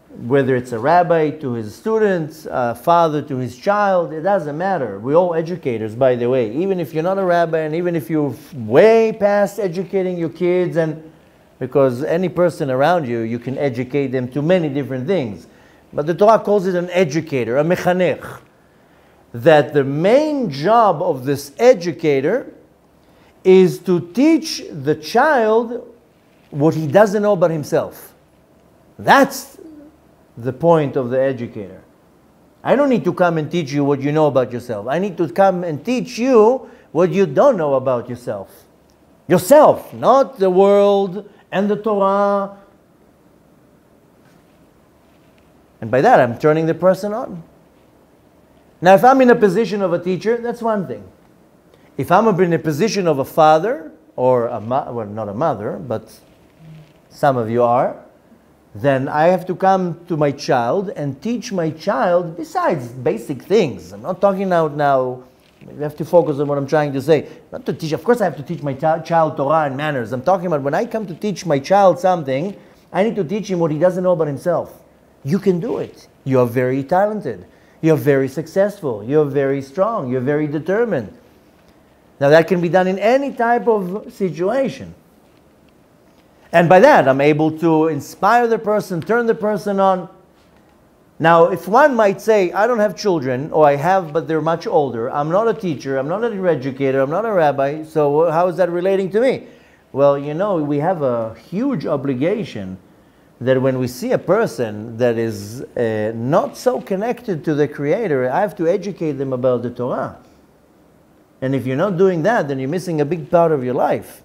whether it's a rabbi to his students, a father to his child, it doesn't matter. We're all educators, by the way. Even if you're not a rabbi, and even if you're way past educating your kids, and because any person around you, you can educate them to many different things. But the Torah calls it an educator, a mechanech. That the main job of this educator is to teach the child what he doesn't know about himself. That's the point of the educator. I don't need to come and teach you what you know about yourself. I need to come and teach you what you don't know about yourself. Yourself, not the world and the Torah. And by that, I'm turning the person on. Now, if I'm in a position of a teacher, that's one thing. If I'm in a position of a father, or well, not a mother, but some of you are, then I have to come to my child and teach my child, besides basic things. I'm not talking now, you have to focus on what I'm trying to say. Not to teach, of course I have to teach my child Torah and manners. I'm talking about when I come to teach my child something, I need to teach him what he doesn't know about himself. You can do it. You are very talented. You're very successful. You're very strong. You're very determined. Now that can be done in any type of situation. And by that, I'm able to inspire the person, turn the person on. Now, if one might say, I don't have children, or I have, but they're much older. I'm not a teacher. I'm not an educator. I'm not a rabbi. So how is that relating to me? Well, you know, we have a huge obligation that when we see a person that is not so connected to the Creator, I have to educate them about the Torah. And if you're not doing that, then you're missing a big part of your life.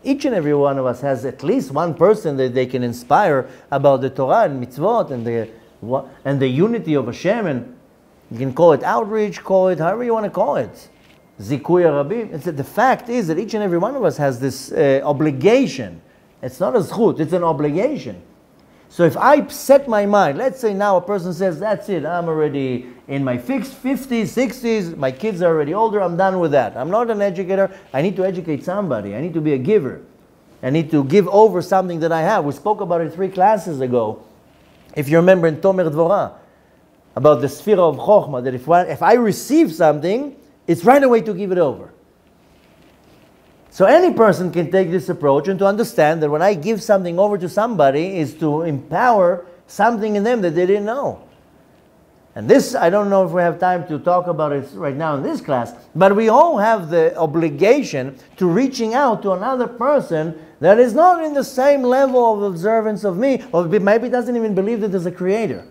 Each and every one of us has at least one person that they can inspire about the Torah and mitzvot and the unity of Hashem. And you can call it outreach, call it however you want to call it. Zikuy Rabim. The fact is that each and every one of us has this obligation. It's not a zchut, it's an obligation. So if I set my mind, let's say now a person says, that's it, I'm already in my 50s, 60s, my kids are already older, I'm done with that. I'm not an educator, I need to educate somebody, I need to be a giver. I need to give over something that I have. We spoke about it 3 classes ago. If you remember in Tomer Dvorah, about the sphere of Chokhmah, that if I receive something, it's right away to give it over. So any person can take this approach and to understand that when I give something over to somebody is to empower something in them that they didn't know. And this, I don't know if we have time to talk about it right now in this class, but we all have the obligation to reaching out to another person that is not in the same level of observance of me, or maybe doesn't even believe that there's a creator.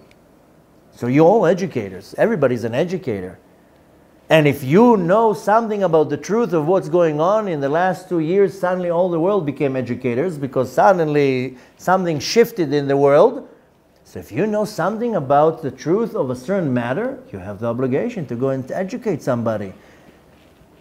So you're all educators. Everybody's an educator. And if you know something about the truth of what's going on in the last 2 years, suddenly all the world became educators because suddenly something shifted in the world. So if you know something about the truth of a certain matter, you have the obligation to go and educate somebody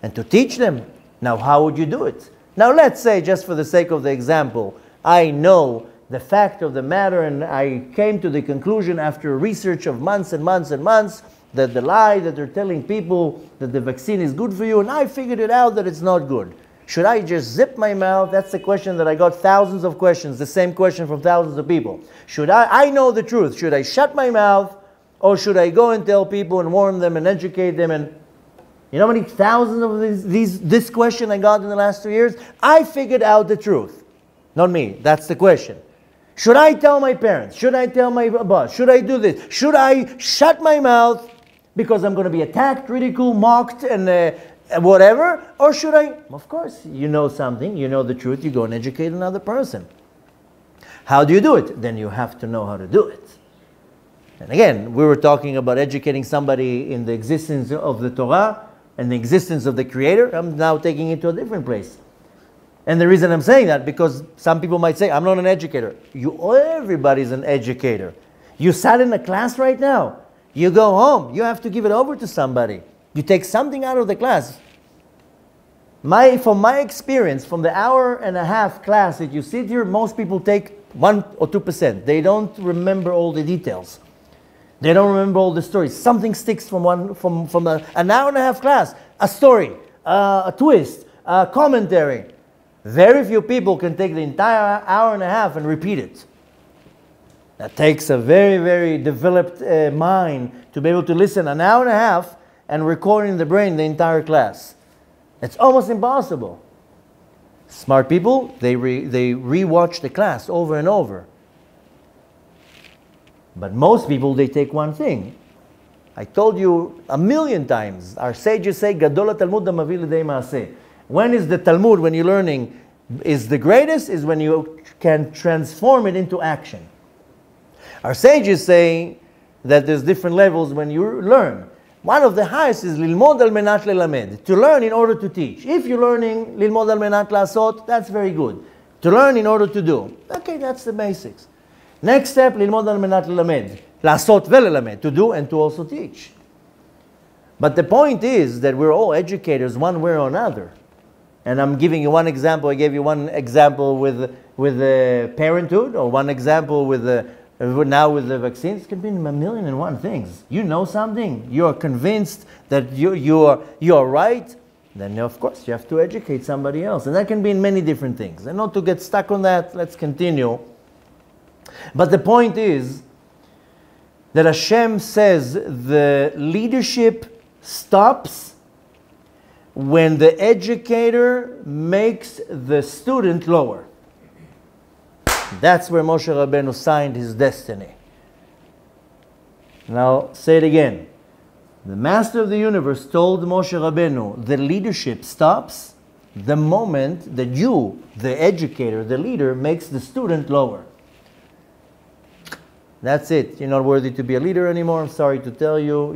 and to teach them. Now, how would you do it? Now, let's say, just for the sake of the example, I know the fact of the matter and I came to the conclusion after research of months and months and months that the lie that they're telling people that the vaccine is good for you, and I figured it out that it's not good. Should I just zip my mouth? That's the question that I got thousands of questions, the same question from thousands of people. Should I know the truth. Should I shut my mouth, or should I go and tell people and warn them and educate them? And you know how many thousands of this question I got in the last 2 years? I figured out the truth. Not me. That's the question. Should I tell my parents? Should I tell my boss? Should I do this? Should I shut my mouth because I'm going to be attacked, ridiculed, mocked, and whatever? Or should I? Of course, you know something, you know the truth, you go and educate another person. How do you do it? Then you have to know how to do it. And again, we were talking about educating somebody in the existence of the Torah and the existence of the Creator. I'm now taking it to a different place. And the reason I'm saying that, because some people might say, I'm not an educator. Everybody's an educator. You sat in a class right now. You go home. You have to give it over to somebody. You take something out of the class. From my experience, from the hour-and-a-half class that you sit here, most people take 1 or 2%. They don't remember all the details. They don't remember all the stories. Something sticks from an hour-and-a-half class. A story, a twist, a commentary. Very few people can take the entire hour-and-a-half and repeat it. That takes a very, very developed mind to be able to listen an hour-and-a-half and record in the brain the entire class. It's almost impossible. Smart people, they re-watch the class over and over. But most people, they take one thing. I told you 1,000,000 times, our sages say, Gadol ha-Talmud hamavi lidei maaseh. When is the Talmud, when you're learning, is the greatest, is when you can transform it into action. Our sages say that there's different levels when you learn. One of the highest is lilmod al menat lelamed, to learn in order to teach. If you're learning lilmod al menat lasot, that's very good. To learn in order to do. Okay, that's the basics. Next step, lilmod al menat lelamed, lasot velelamed, to do and to also teach. But the point is that we're all educators one way or another. And I'm giving you one example. I gave you one example with parenthood, or one example with now with the vaccines. It can be 1,000,001 things. You know something, you are convinced that you are right, then of course you have to educate somebody else. And that can be in many different things. And not to get stuck on that, let's continue. But the point is that Hashem says the leadership stops when the educator makes the student lower. That's where Moshe Rabbeinu signed his destiny. Now, say it again. The Master of the Universe told Moshe Rabbeinu, the leadership stops the moment that you, the educator, the leader, makes the student lower. That's it. You're not worthy to be a leader anymore. I'm sorry to tell you,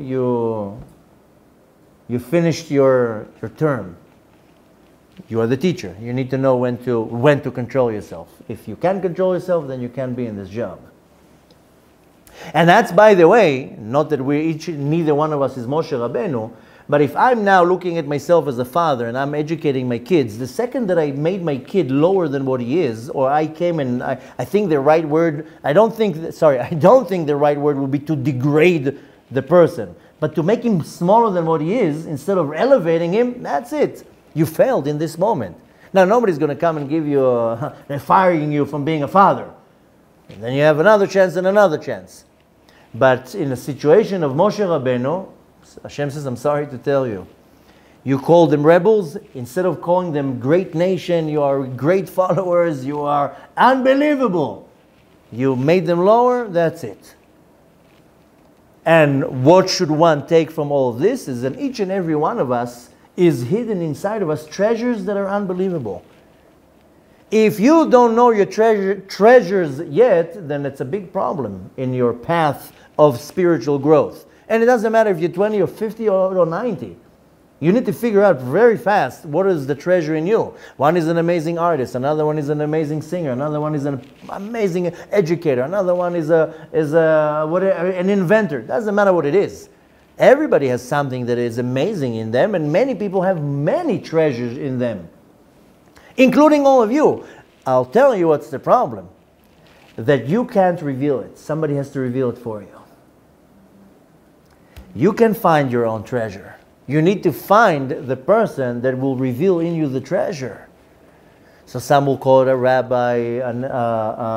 you finished your term. You are the teacher. You need to know when to control yourself. If you can't control yourself, then you can't be in this job. And that's, by the way, not that neither one of us is Moshe Rabbeinu, but if I'm now looking at myself as a father and I'm educating my kids, the second that I made my kid lower than what he is, or I came and I think the right word, I don't think the right word would be to degrade the person, but to make him smaller than what he is, instead of elevating him, that's it. You failed in this moment. Now, nobody's going to come and give you firing you from being a father. And then you have another chance and another chance. But in a situation of Moshe Rabbeinu, Hashem says, I'm sorry to tell you. You call them rebels, instead of calling them great nation, you are great followers, you are unbelievable. You made them lower, that's it. And what should one take from all of this is that each and every one of us is hidden inside of us treasures that are unbelievable. If you don't know your treasures yet, then it's a big problem in your path of spiritual growth. And it doesn't matter if you're 20 or 50 or 90. You need to figure out very fast what is the treasure in you. One is an amazing artist, another one is an amazing singer, another one is an amazing educator, another one is an inventor. Doesn't matter what it is. Everybody has something that is amazing in them, and many people have many treasures in them, including all of you. I'll tell you what's the problem. That you can't reveal it. Somebody has to reveal it for you. You can find your own treasure. You need to find the person that will reveal in you the treasure. So some will call it a rabbi, a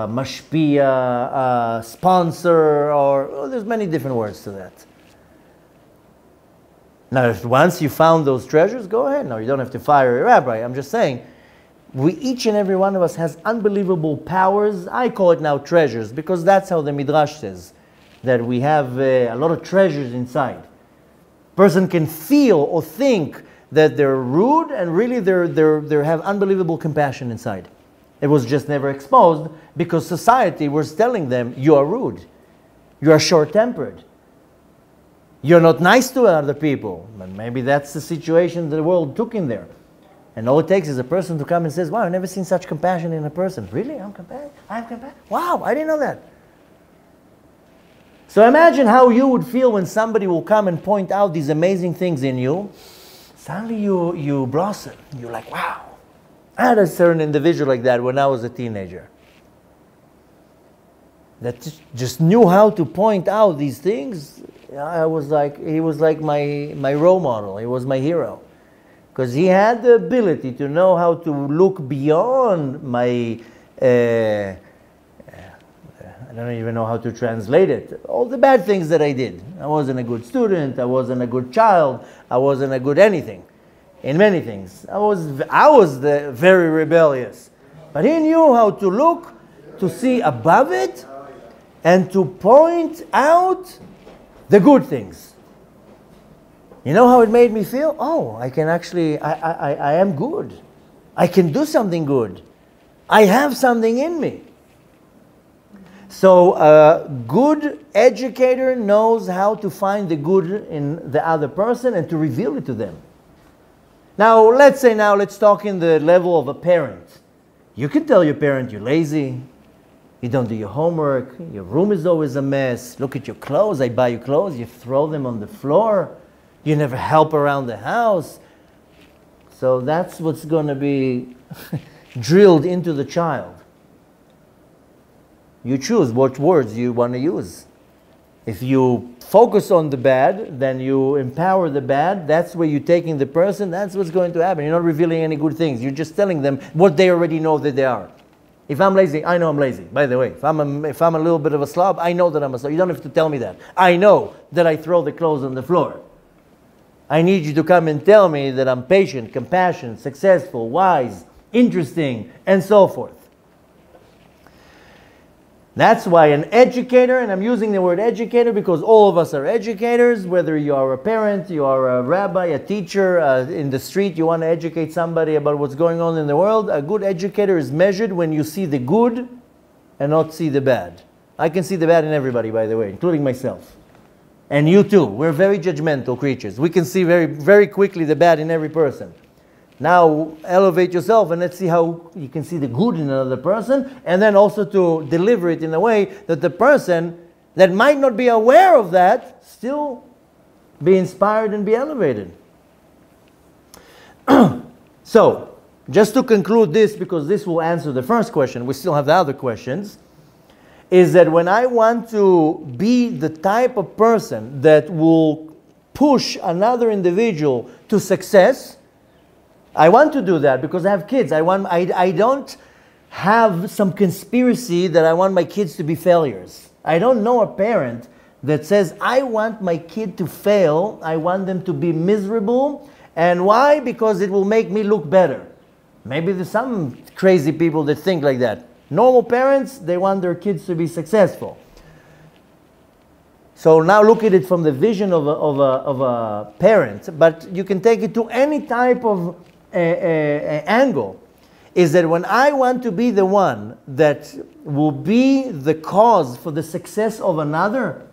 mashpia, a sponsor, or there's many different words to that. Now, if once you found those treasures, go ahead. No, you don't have to fire a rabbi. I'm just saying, each and every one of us has unbelievable powers. I call it now treasures, because that's how the Midrash says, that we have a lot of treasures inside. Person can feel or think that they're rude, and really they have unbelievable compassion inside. It was just never exposed because society was telling them, you are rude, you are short-tempered, you're not nice to other people. And maybe that's the situation that the world took in there. And all it takes is a person to come and says, wow, I've never seen such compassion in a person. Really? I'm compassionate? I'm compassionate? Wow, I didn't know that. So imagine how you would feel when somebody will come and point out these amazing things in you. Suddenly you blossom. You're like, wow. I had a certain individual like that when I was a teenager. That just knew how to point out these things. He was like my role model. He was my hero. Because he had the ability to know how to look beyond my... I don't even know how to translate it. All the bad things that I did. I wasn't a good student. I wasn't a good child. I wasn't a good anything. In many things. I was very rebellious. But he knew how to look, to see above it, and to point out the good things. You know how it made me feel? Oh, I can actually, I am good. I can do something good. I have something in me. So a good educator knows how to find the good in the other person and to reveal it to them. Now, let's talk in the level of a parent. You can tell your parent you're lazy, you don't do your homework, your room is always a mess, look at your clothes, I buy you clothes, you throw them on the floor, you never help around the house. So that's what's going to be drilled into the child. You choose what words you want to use. If you focus on the bad, then you empower the bad. That's where you're taking the person. That's what's going to happen. You're not revealing any good things. You're just telling them what they already know that they are. If I'm lazy, I know I'm lazy. By the way, if I'm a little bit of a slob, I know that I'm a slob. You don't have to tell me that. I know that I throw the clothes on the floor. I need you to come and tell me that I'm patient, compassionate, successful, wise, interesting, and so forth. That's why an educator, and I'm using the word educator because all of us are educators, whether you are a parent, you are a rabbi, a teacher, in the street, you want to educate somebody about what's going on in the world. A good educator is measured when you see the good and not see the bad. I can see the bad in everybody, by the way, including myself. And you too. We're very judgmental creatures. We can see very, very quickly the bad in every person. Now elevate yourself and let's see how you can see the good in another person, and then also to deliver it in a way that the person that might not be aware of that still be inspired and be elevated. So, just to conclude this, because this will answer the first question, we still have the other questions, is that when I want to be the type of person that will push another individual to success, I want to do that because I have kids. I don't have some conspiracy that I want my kids to be failures. I don't know a parent that says, I want my kid to fail. I want them to be miserable. And why? Because it will make me look better. Maybe there's some crazy people that think like that. Normal parents, they want their kids to be successful. So now look at it from the vision of a parent, but you can take it to any type of angle. Is that when I want to be the one that will be the cause for the success of another,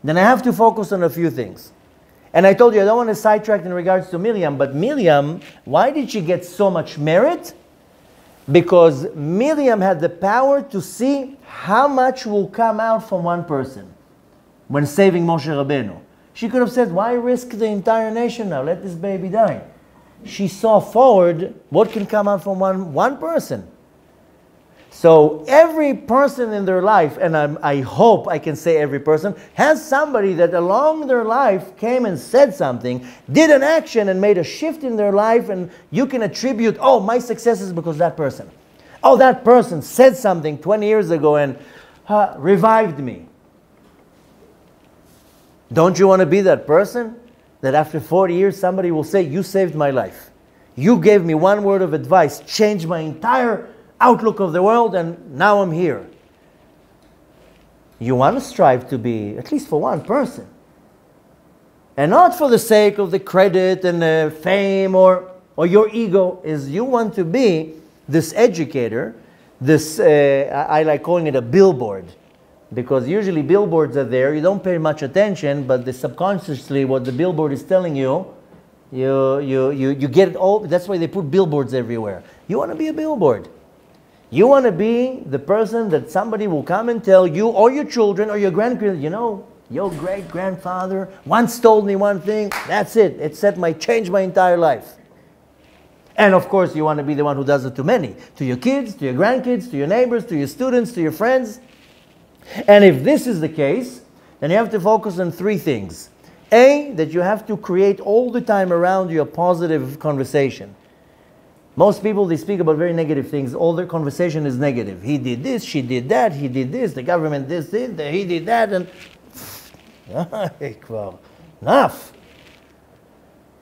then I have to focus on a few things. And I told you I don't want to sidetrack in regards to Miriam, but Miriam, why did she get so much merit? Because Miriam had the power to see how much will come out from one person when saving Moshe Rabbeinu. She could have said, why risk the entire nation now? Let this baby die. She saw forward what can come out from one person. So every person in their life, and I hope I can say every person, has somebody that along their life came and said something, did an action and made a shift in their life, and you can attribute, oh, my success is because that person. Oh, that person said something 20 years ago and revived me. Don't you want to be that person? That after 40 years somebody will say, you saved my life. You gave me one word of advice, changed my entire outlook of the world, and now I'm here. You want to strive to be, at least for one person. And not for the sake of the credit and the fame or your ego, is you want to be this educator, this, I like calling it a billboard. Because usually billboards are there, you don't pay much attention, but subconsciously what the billboard is telling you, you get it all. That's why they put billboards everywhere. You want to be a billboard. You want to be the person that somebody will come and tell you, or your children, or your grandchildren, you know, your great-grandfather once told me one thing, that's it. It changed my entire life. And of course you want to be the one who does it to many. To your kids, to your grandkids, to your neighbors, to your students, to your friends. And if this is the case, then you have to focus on three things. A, that you have to create all the time around you a positive conversation. Most people, they speak about very negative things. All their conversation is negative. He did this, she did that, he did this, the government did this, he did that, and enough.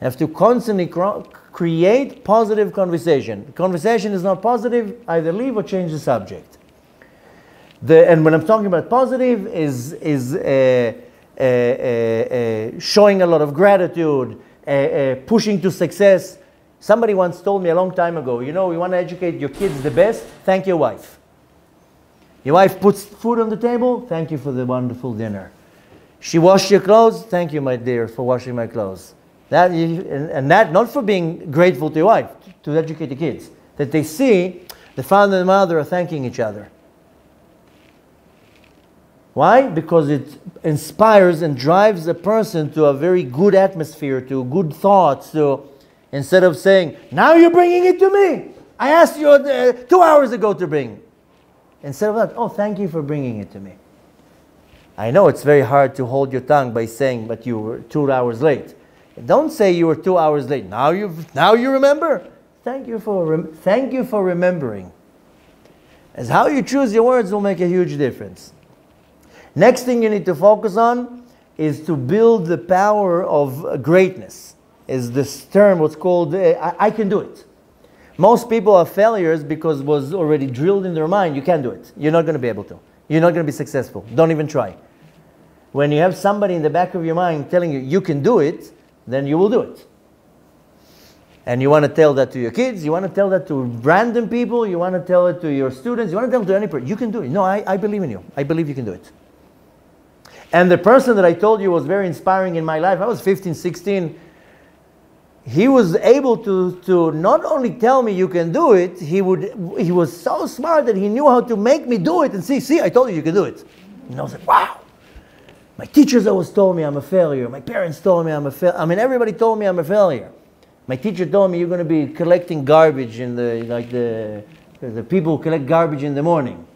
You have to constantly create positive conversation. The conversation is not positive, either leave or change the subject. And when I'm talking about positive, is showing a lot of gratitude, pushing to success. Somebody once told me a long time ago, you know, you want to educate your kids the best, thank your wife. Your wife puts food on the table, thank you for the wonderful dinner. She washed your clothes, thank you, my dear, for washing my clothes. That not for being grateful to your wife, to educate the kids. That they see the father and the mother are thanking each other. Why? Because it inspires and drives a person to a very good atmosphere, to good thoughts, instead of saying, now you're bringing it to me. I asked you 2 hours ago to bring. Instead of that, oh, thank you for bringing it to me. I know it's very hard to hold your tongue by saying, but you were 2 hours late. Don't say you were 2 hours late. Now you remember. Thank you for remembering. As how you choose your words will make a huge difference. Next thing you need to focus on is to build the power of greatness. Is this term what's called, I can do it. Most people are failures because it was already drilled in their mind, you can't do it. You're not going to be able to. You're not going to be successful. Don't even try. When you have somebody in the back of your mind telling you, you can do it, then you will do it. And you want to tell that to your kids, you want to tell that to random people, you want to tell it to your students, you want to tell it to any person. You can do it. No, I believe in you. I believe you can do it. And the person that I told you was very inspiring in my life, I was 15, 16, he was able to not only tell me you can do it, he was so smart that he knew how to make me do it and see, I told you can do it. And I was like, wow. My teachers always told me I'm a failure. My parents told me I'm a failure. I mean, everybody told me I'm a failure. My teacher told me you're going to be collecting garbage in the people who collect garbage in the morning.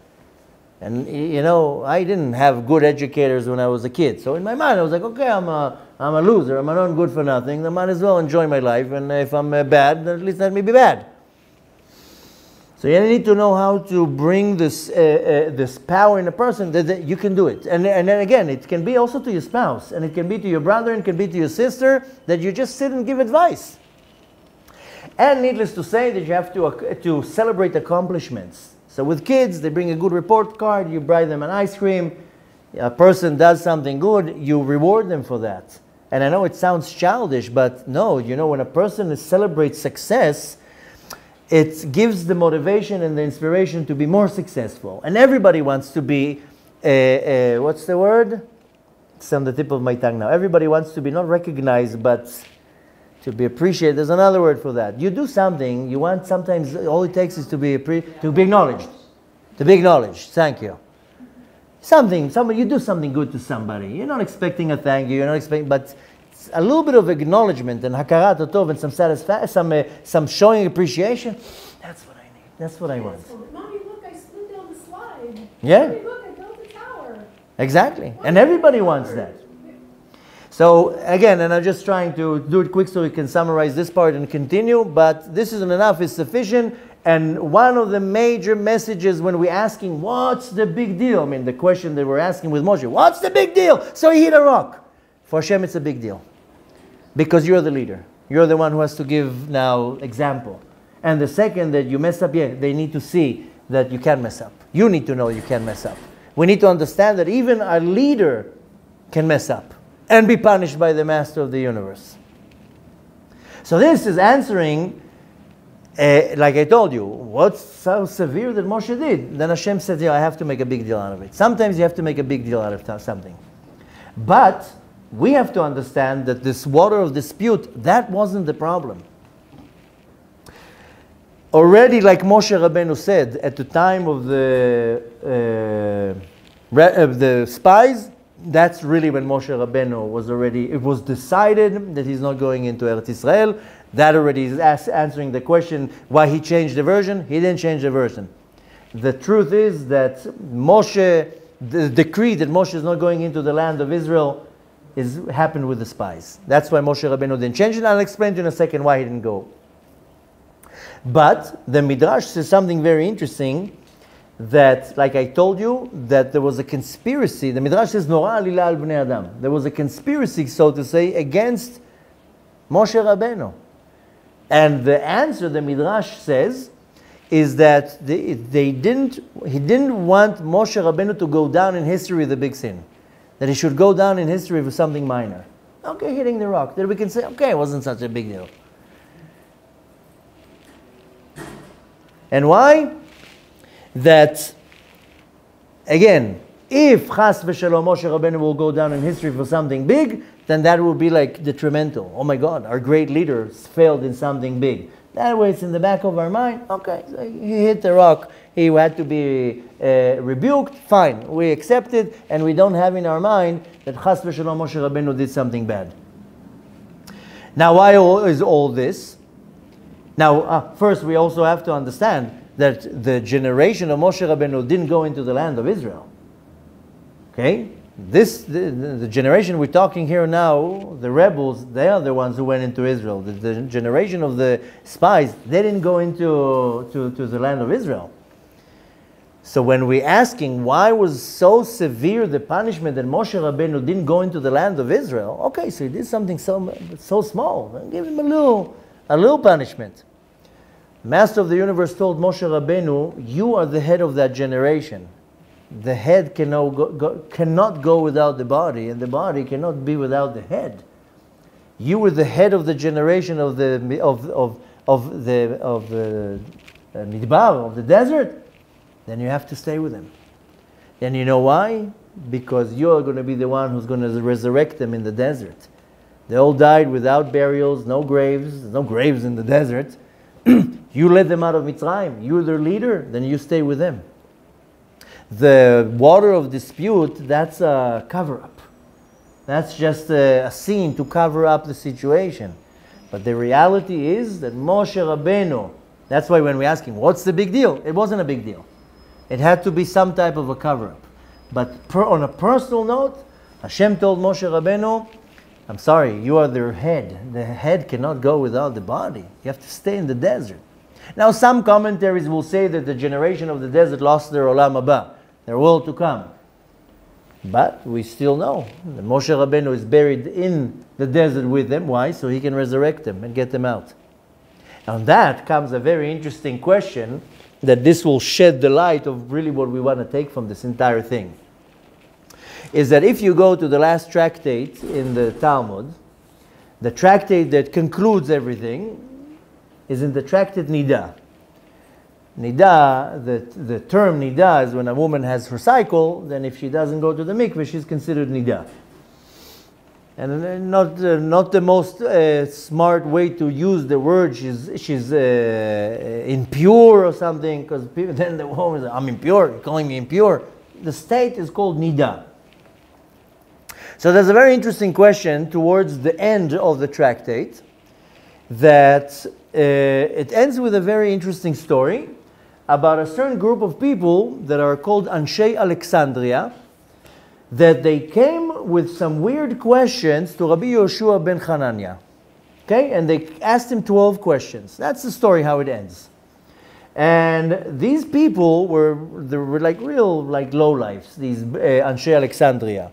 And you know, I didn't have good educators when I was a kid. So in my mind, I was like, okay, I'm a loser. I'm not good for nothing. I might as well enjoy my life. And if I'm bad, then at least let me be bad. So you need to know how to bring this power in a person that you can do it. And then again, it can be also to your spouse. And it can be to your brother. And it can be to your sister. That you just sit and give advice. And needless to say that you have to celebrate accomplishments. So with kids, they bring a good report card, you buy them an ice cream, a person does something good, you reward them for that. And I know it sounds childish, but no, when a person celebrates success, it gives the motivation and the inspiration to be more successful. And everybody wants to be, what's the word? It's on the tip of my tongue now. Everybody wants to be not recognized, but to be appreciated. There's another word for that. You do something, you want sometimes, all it takes is to be acknowledged. To be acknowledged. Thank you. You do something good to somebody. You're not expecting a thank you. You're not expecting, but a little bit of acknowledgement and hakarat tov and some satisfaction, some showing appreciation. That's what I need. That's what I want. Mommy, look, I slid down the slide. Yeah. Mommy, look, I built a tower. Exactly. And everybody wants that. So again, and I'm just trying to do it quick so we can summarize this part and continue, but this isn't enough, it's sufficient. And one of the major messages when we're asking, what's the big deal? I mean, the question that we're asking with Moshe, what's the big deal? So he hit a rock. For Hashem, it's a big deal. Because you're the leader. You're the one who has to give now example. And the second that you mess up, they need to see that you can mess up. You need to know you can mess up. We need to understand that even our leader can mess up and be punished by the master of the universe. So this is answering, like I told you, what's so severe that Moshe did? Then Hashem said, I have to make a big deal out of it. Sometimes you have to make a big deal out of something. But we have to understand that this water of dispute, that wasn't the problem. Already, like Moshe Rabbeinu said, at the time of the spies, that's really when Moshe Rabbeinu was already, it was decided that he's not going into Eretz Israel. That already is answering the question why he changed the version. He didn't change the version. The truth is that Moshe, the decree that Moshe is not going into the land of Israel happened with the spies. That's why Moshe Rabbeinu didn't change it. I'll explain to you in a second why he didn't go. But the Midrash says something very interesting, that, like I told you, that there was a conspiracy. The Midrash says, Nora alila al bnei Adam. There was a conspiracy, so to say, against Moshe Rabbeinu. And the answer, the Midrash says, is that he didn't want Moshe Rabbeinu to go down in history with a big sin. That he should go down in history with something minor. Okay, hitting the rock. Then we can say, okay, it wasn't such a big deal. And why? That, again, if Chas v'Shalom Moshe Rabbeinu will go down in history for something big, then that will be like detrimental. Oh my God, our great leaders failed in something big. That way it's in the back of our mind. Okay, so he hit the rock. He had to be rebuked. Fine, we accept it, and we don't have in our mind that Chas v'Shalom Moshe Rabbeinu did something bad. Now, why is all this? Now, first we also have to understand that the generation of Moshe Rabbeinu didn't go into the land of Israel. Okay? The generation we're talking here now, the rebels, they are the ones who went into Israel. The generation of the spies, they didn't go into the land of Israel. So when we're asking why was so severe the punishment that Moshe Rabbeinu didn't go into the land of Israel, okay, so he did something so small. Give him a little punishment. Master of the universe told Moshe Rabbeinu, you are the head of that generation. The head cannot go without the body, and the body cannot be without the head. You were the head of the generation of the midbar, of the desert. Then you have to stay with them. And you know why? Because you're going to be the one who's going to resurrect them in the desert. They all died without burials, no graves. There's no graves in the desert. You led them out of Mitzrayim. You're their leader. Then you stay with them. The water of dispute, that's a cover-up. That's just a scene to cover up the situation. But the reality is that Moshe Rabbeinu, that's why when we ask him, what's the big deal? It wasn't a big deal. It had to be some type of a cover-up. But on a personal note, Hashem told Moshe Rabbeinu, I'm sorry, you are their head. The head cannot go without the body. You have to stay in the desert. Now, some commentaries will say that the generation of the desert lost their Olam Haba, their world to come. But we still know that Moshe Rabbeinu is buried in the desert with them. Why? So he can resurrect them and get them out. On that comes a very interesting question that this will shed the light of really what we want to take from this entire thing. is that if you go to the last tractate in the Talmud, the tractate that concludes everything is in the tractate Nida. Nida, the term Nida is when a woman has her cycle, then if she doesn't go to the mikveh, she's considered Nida. And not the most smart way to use the word, she's impure or something, because then the woman is, I'm impure, you're calling me impure. The state is called Nida. So there's a very interesting question towards the end of the tractate that it ends with a very interesting story about a certain group of people that are called Anshei Alexandria, that they came with some weird questions to Rabbi Yoshua ben Hanania. Okay, and they asked him 12 questions. That's the story, how it ends. And these people were like real lowlifes, these Anshei Alexandria.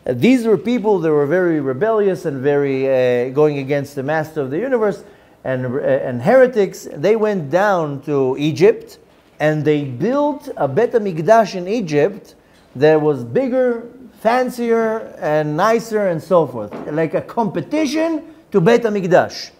These were people that were very rebellious and very going against the master of the universe and heretics. They went down to Egypt and they built a Bet HaMikdash in Egypt that was bigger, fancier, and nicer, and so forth. Like a competition to Bet HaMikdash.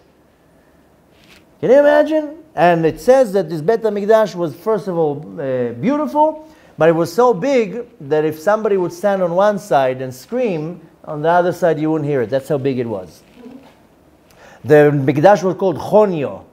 Can you imagine? And it says that this Bet HaMikdash was, first of all, beautiful, but it was so big that if somebody would stand on one side and scream, on the other side you wouldn't hear it. That's how big it was. The Mikdash was called Chonio.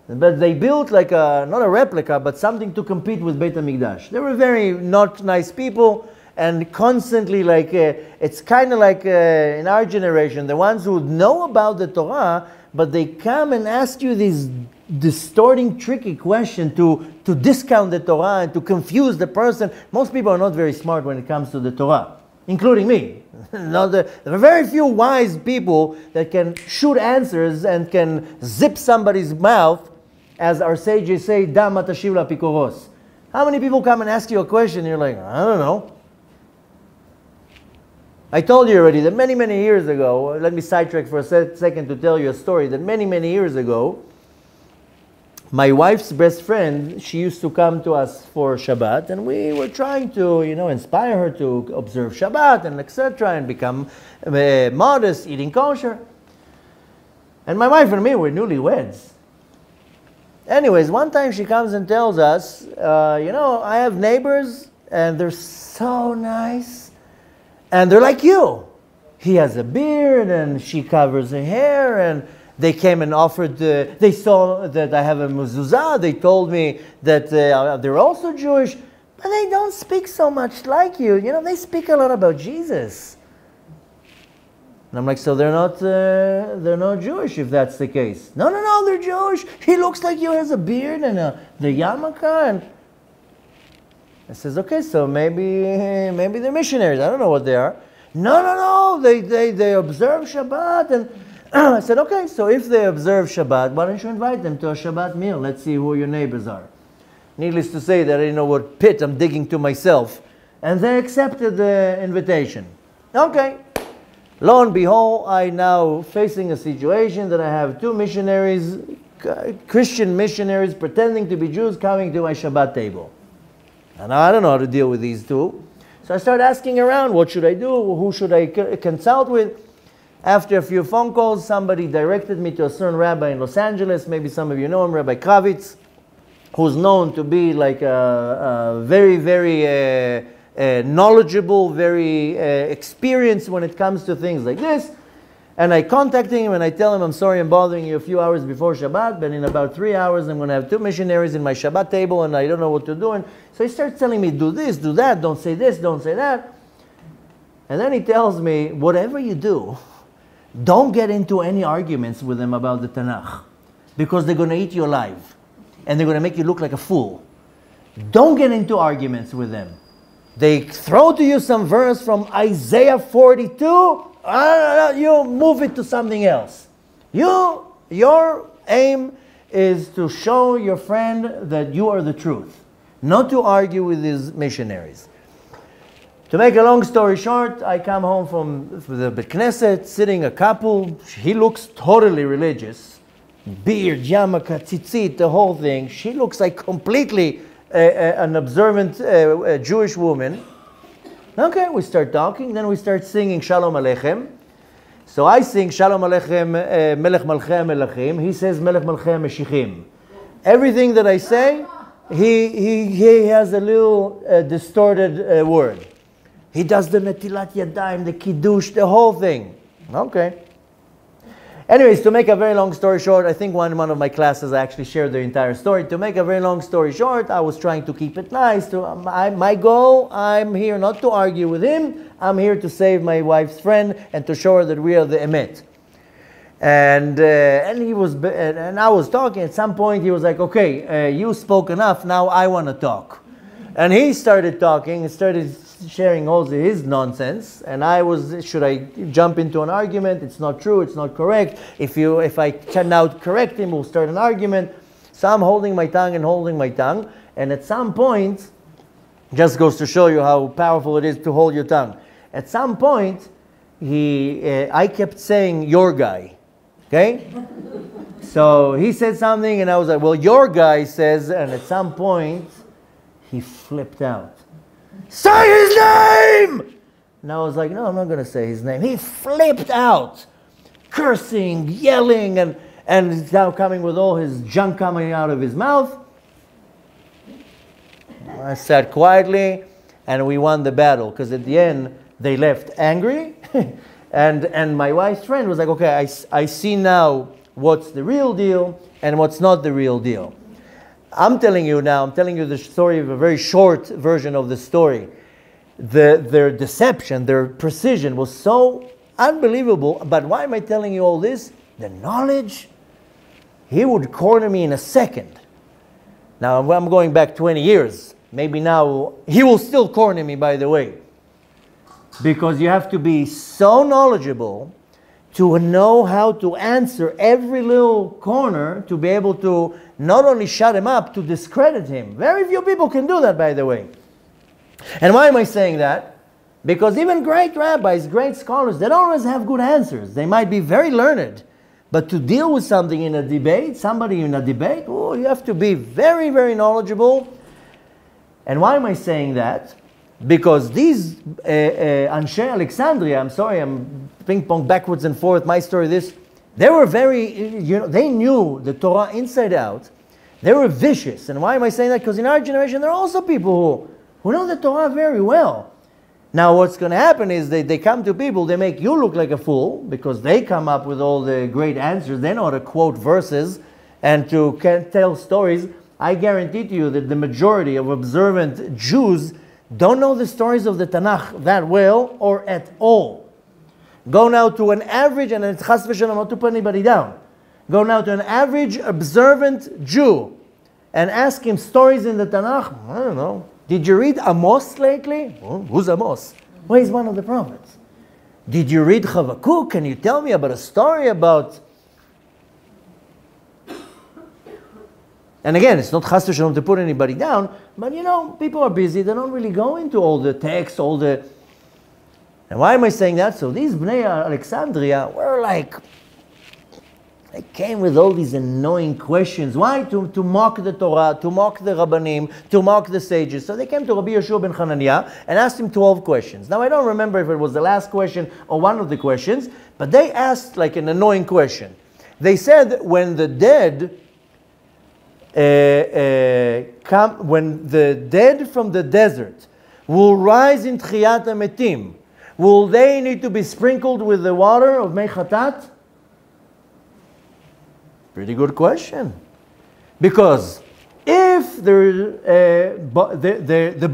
But they built like not a replica, but something to compete with Beit HaMikdash. They were very not nice people, and constantly it's kind of like in our generation, the ones who know about the Torah, but they come and ask you these distorting, tricky questions to discount the Torah and to confuse the person. Most people are not very smart when it comes to the Torah, including me. There are very few wise people that can shoot answers and can zip somebody's mouth, as our sages say, "Dam atashiv la'apikoros." How many people come and ask you a question and you're like, I don't know. I told you already that many, many years ago, let me sidetrack for a second to tell you a story, that many, many years ago, my wife's best friend, she used to come to us for Shabbat, and we were trying to, inspire her to observe Shabbat and etc. and become modest, eating kosher. And my wife and me were newlyweds. Anyways, one time she comes and tells us, I have neighbors and they're so nice. And they're like you. He has a beard and she covers her hair, and they came and offered, they saw that I have a mezuzah. They told me that they're also Jewish, but they don't speak so much like you. They speak a lot about Jesus. And I'm like, so they're not Jewish if that's the case. No, they're Jewish. He looks like you, has a beard and the yarmulke. And I says, okay, so maybe they're missionaries. I don't know what they are. No, they observe Shabbat. And I said, okay, so if they observe Shabbat, why don't you invite them to a Shabbat meal? Let's see who your neighbors are. Needless to say that I didn't know what pit I'm digging to myself. And they accepted the invitation. Okay. Lo and behold, I now facing a situation that I have two missionaries, Christian missionaries, pretending to be Jews, coming to my Shabbat table. And I don't know how to deal with these two. So I started asking around, what should I do? Who should I consult with? After a few phone calls, somebody directed me to a certain rabbi in Los Angeles. Maybe some of you know him, Rabbi Kravitz, who's known to be like a very, very knowledgeable, very experienced when it comes to things like this. And I contact him and I tell him, I'm sorry I'm bothering you a few hours before Shabbat, but in about 3 hours I'm going to have two missionaries in my Shabbat table and I don't know what to do. And so he starts telling me, do this, do that, don't say this, don't say that. And then he tells me, whatever you do, don't get into any arguments with them about the Tanakh, because they're going to eat you alive and they're going to make you look like a fool. Don't get into arguments with them. They throw to you some verse from Isaiah 42, you move it to something else. Your aim is to show your friend that you are the truth, not to argue with these missionaries. To make a long story short, I come home from the Bet Knesset, sitting a couple. He looks totally religious. Beard, yarmulke, tzitzit, the whole thing. She looks like completely an observant Jewish woman. Okay, we start talking, then we start singing Shalom Aleichem. So I sing Shalom Aleichem, Melech Malchei Melachim. He says Melech Malchei Meshichim. Everything that I say, he has a little distorted word. He does the Netilat Yadayim, the Kiddush, the whole thing. Okay. Anyways, to make a very long story short, I think one of my classes I actually shared the entire story. To make a very long story short, I was trying to keep it nice. My goal, I'm here not to argue with him. I'm here to save my wife's friend and to show her that we are the emet. And I was talking. At some point, he was like, "Okay, you spoke enough. Now I want to talk." And he started talking and started sharing all his nonsense, and I was, should I jump into an argument? It's not true, it's not correct. If I can now correct him, we'll start an argument. So I'm holding my tongue, and at some point, just goes to show you how powerful it is to hold your tongue. At some point, I kept saying, "Your guy," okay? So he said something, and I was like, "Well, your guy says," and at some point, he flipped out. "Say his name!" And I was like, "No, I'm not going to say his name." He flipped out, cursing, yelling, and now coming with all his junk coming out of his mouth. I sat quietly, and we won the battle, because at the end, they left angry. and my wife's friend was like, "Okay, I see now what's the real deal and what's not the real deal." I'm telling you the story of a very short version of the story. Their deception, their precision was so unbelievable. But why am I telling you all this? The knowledge. He would corner me in a second. Now I'm going back 20 years. Maybe now he will still corner me, by the way. Because you have to be so knowledgeable to know how to answer every little corner, to be able to not only shut him up, to discredit him. Very few people can do that, by the way. And why am I saying that? Because even great rabbis, great scholars, they don't always have good answers. They might be very learned. But to deal with something in a debate, somebody in a debate, you have to be very, very knowledgeable. And why am I saying that? Because these Anshe Alexandria, I'm sorry, I'm ping-pong backwards and forth, my story, this, they were very, they knew the Torah inside out. They were vicious. And why am I saying that? Because in our generation, there are also people who know the Torah very well. Now, what's going to happen is they come to people, they make you look like a fool, because they come up with all the great answers. They know how to quote verses and to tell stories. I guarantee to you that the majority of observant Jews don't know the stories of the Tanakh that well or at all. Go now to an average, and it's chas v'shalom, not to put anybody down. Go now to an average observant Jew and ask him stories in the Tanakh. I don't know. Did you read Amos lately? Oh, who's Amos? Well, he's one of the prophets. Did you read Chavakuk? Can you tell me about a story about... And again, it's not chas v'shalom to put anybody down, but people are busy. They don't really go into all the text, all the... And why am I saying that? So these Bnei Alexandria were like... They came with all these annoying questions. Why? To mock the Torah, to mock the Rabbanim, to mock the sages. So they came to Rabbi Yeshua ben Hananiah and asked him 12 questions. Now I don't remember if it was the last question or one of the questions, but they asked like an annoying question. They said when the dead when the dead from the desert will rise in Tchiyat HaMetim, will they need to be sprinkled with the water of Mei Chatat? Pretty good question. Because if the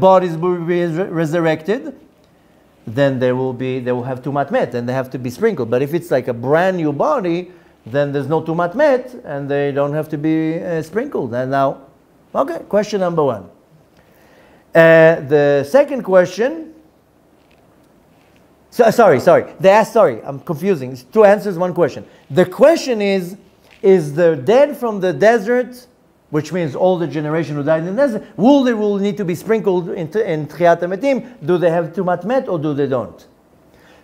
bodies will be resurrected, then they will have tumat met, and they have to be sprinkled. But if it's like a brand new body, then there's no tumat met, and they don't have to be sprinkled. And now, okay, question number one. The second question. Sorry. I'm confusing. It's two answers, one question. The question is the dead from the desert, which means all the generation who died in the desert, will need to be sprinkled in Tchiyat HaMetim? Do they have tumat met or do they don't?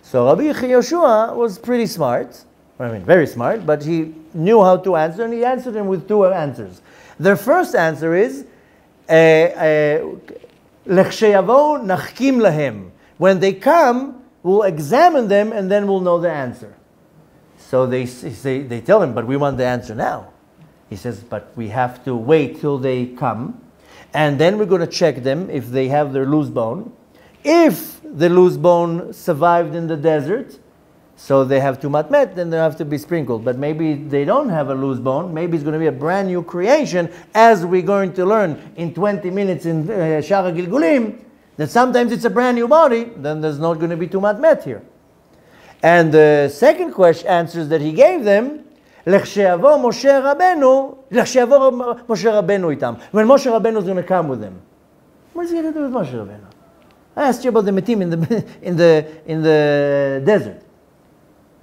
So Rabbi Yeshua was pretty smart. I mean, very smart, but he knew how to answer, and he answered them with two answers. The first answer is, L'chsheyavo nachkim lahem. When they come, we'll examine them and then we'll know the answer. So they tell him, but we want the answer now. He says, but we have to wait till they come, and then we're going to check them if they have their loose bone. If the loose bone survived in the desert, so they have tumat met, then they have to be sprinkled. But maybe they don't have a loose bone. Maybe it's going to be a brand new creation, as we're going to learn in 20 minutes in Shara Gilgulim, that sometimes it's a brand new body, then there's not going to be tumat met here. And the second question answers that he gave them, L'chshe'yavo Moshe Rabbeinu itam. When Moshe Rabbeinu is going to come with them. What is he going to do with Moshe Rabbeinu? I asked you about the metim in the desert.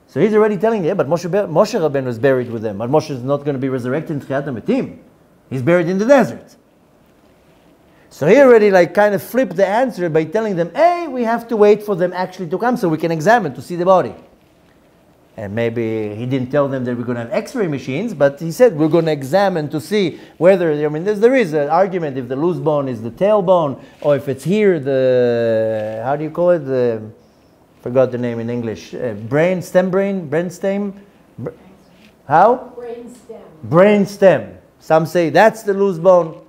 So he's already telling you, but Moshe Rabbeinu is buried with them. But Moshe is not going to be resurrected in Tchiat HaMetim. He's buried in the desert. So he already kind of flipped the answer by telling them, hey, we have to wait for them actually to come so we can examine to see the body. And maybe he didn't tell them that we're going to have x-ray machines, but he said we're going to examine to see whether, there is an argument if the loose bone is the tailbone, or if it's here, how do you call it? Forgot the name in English. Brainstem? How? Brainstem. Brainstem. Some say that's the loose bone,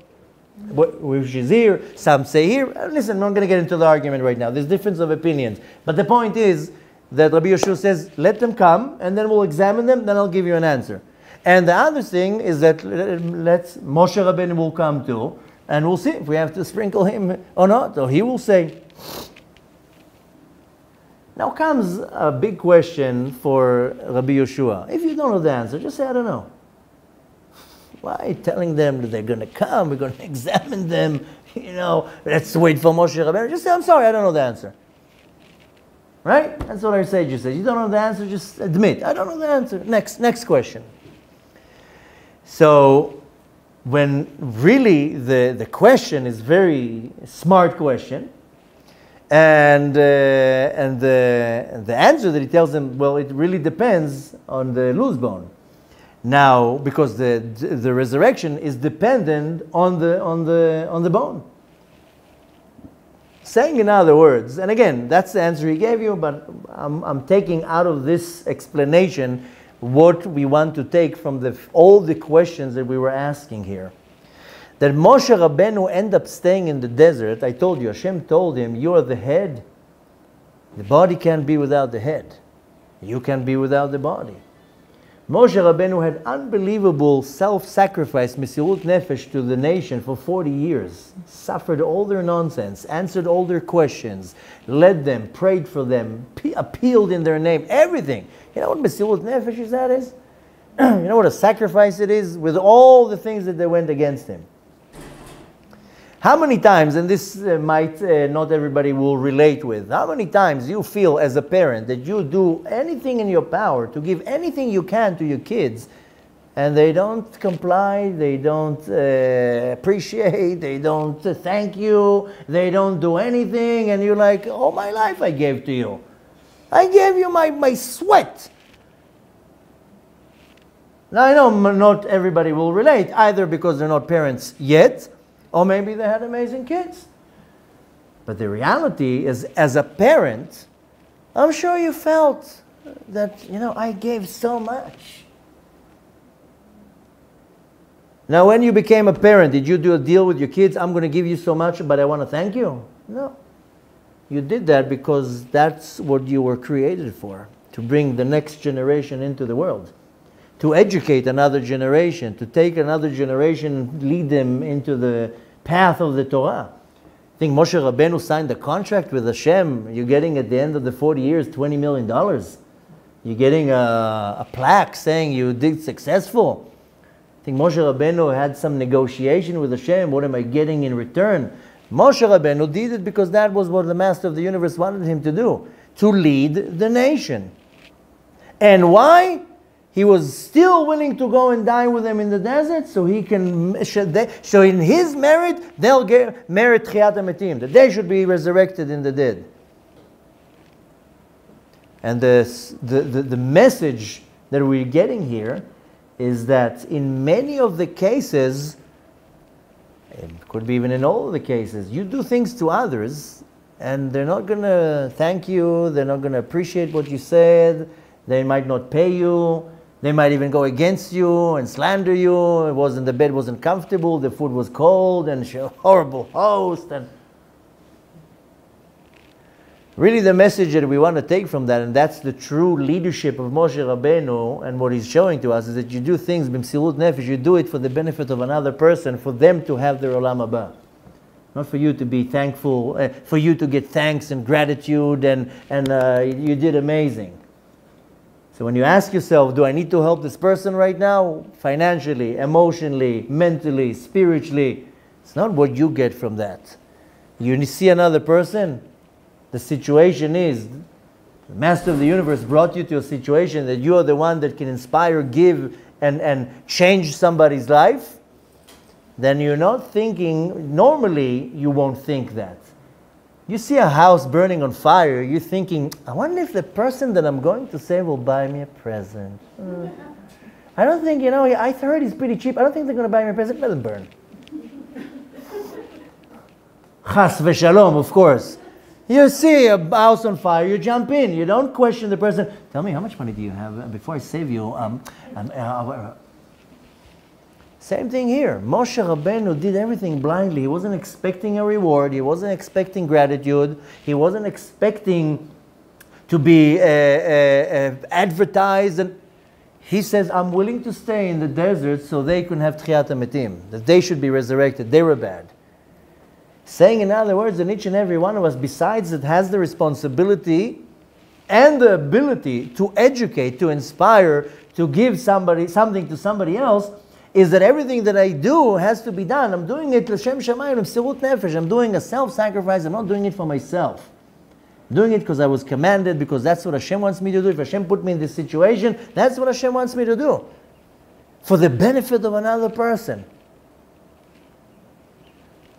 which is here. Some say here. Listen, I'm not going to get into the argument right now. There's difference of opinions. But the point is that Rabbi Yeshua says, let them come, and then we'll examine them, then I'll give you an answer. And the other thing is that Moshe Rabbeinu will come too, and we'll see if we have to sprinkle him or not, or he will say. Now comes a big question for Rabbi Yeshua. If you don't know the answer, just say, I don't know. Why are you telling them that they're going to come, we're going to examine them, let's wait for Moshe Rabbeinu? Just say, I'm sorry, I don't know the answer. Right? That's what our sage says. You don't know the answer, just admit, I don't know the answer. Next question. So, when really the question is very smart question, and the answer that he tells them, well, it really depends on the loose bone. Now, because the resurrection is dependent on the bone. Saying in other words, and again, that's the answer he gave you, but I'm taking out of this explanation what we want to take from all the questions that we were asking here. That Moshe Rabbeinu ended up staying in the desert. I told you, Hashem told him, you are the head. The body can't be without the head. You can be without the body. Moshe Rabbeinu had unbelievable self-sacrifice, mesirut nefesh, to the nation for 40 years. Suffered all their nonsense, answered all their questions, led them, prayed for them, appealed in their name, everything. You know what mesirut nefesh is? You know what a sacrifice it is? With all the things that they went against him. How many times, and this might not everybody will relate with, how many times you feel as a parent that you do anything in your power to give anything you can to your kids, and they don't comply, they don't appreciate, they don't thank you, they don't do anything, and you're like, all my life I gave to you. I gave you my sweat. Now I know not everybody will relate, either because they're not parents yet, or maybe they had amazing kids. But the reality is, as a parent, I'm sure you felt that, I gave so much. Now, when you became a parent, did you do a deal with your kids? I'm going to give you so much, but I want to thank you. No. You did that because that's what you were created for, to bring the next generation into the world. To educate another generation, to take another generation and lead them into the path of the Torah. I think Moshe Rabbeinu signed a contract with Hashem. You're getting at the end of the 40 years, $20 million. You're getting a plaque saying you did successful. I think Moshe Rabbeinu had some negotiation with Hashem. What am I getting in return? Moshe Rabbeinu did it because that was what the Master of the Universe wanted him to do, to lead the nation. And why? He was still willing to go and die with them in the desert, so he can. So in his merit, they'll get merit Tchiat HaMetim, that they should be resurrected in the dead. And the message that we're getting here is that in many of the cases, it could be even in all of the cases, you do things to others, and they're not going to thank you, they're not going to appreciate what you said, they might not pay you, they might even go against you and slander you. The bed wasn't comfortable, the food was cold, and she's a horrible host. And really the message that we want to take from that, and that's the true leadership of Moshe Rabbeinu, and what he's showing to us, is that you do things b'msirut nefesh, you do it for the benefit of another person, for them to have their olam haba. Not for you to be thankful, for you to get thanks and gratitude, and you did amazing. So when you ask yourself, do I need to help this person right now? Financially, emotionally, mentally, spiritually. It's not what you get from that. You see another person, the situation is, the Master of the Universe brought you to a situation that you are the one that can inspire, give, and change somebody's life, then you're not thinking, normally you won't think that. You see a house burning on fire, you're thinking, I wonder if the person that I'm going to save will buy me a present. I don't think, I heard he's pretty cheap. I don't think they're going to buy me a present. Let them burn. Chas v'shalom, of course. You see a house on fire, you jump in. You don't question the person. Tell me, how much money do you have? Before I save you, same thing here. Moshe Rabbeinu did everything blindly. He wasn't expecting a reward. He wasn't expecting gratitude. He wasn't expecting to be advertised. And he says, I'm willing to stay in the desert so they can have Tchiyat HaMetim, that they should be resurrected. They were bad. Saying, in other words, that each and every one of us, besides it, has the responsibility and the ability to educate, to inspire, to give something to somebody else, is that everything that I do has to be done. I'm doing it l'shem shamayim, b'msirut nefesh. I'm doing a self-sacrifice. I'm not doing it for myself. I'm doing it because I was commanded, because that's what Hashem wants me to do. If Hashem put me in this situation, that's what Hashem wants me to do. For the benefit of another person.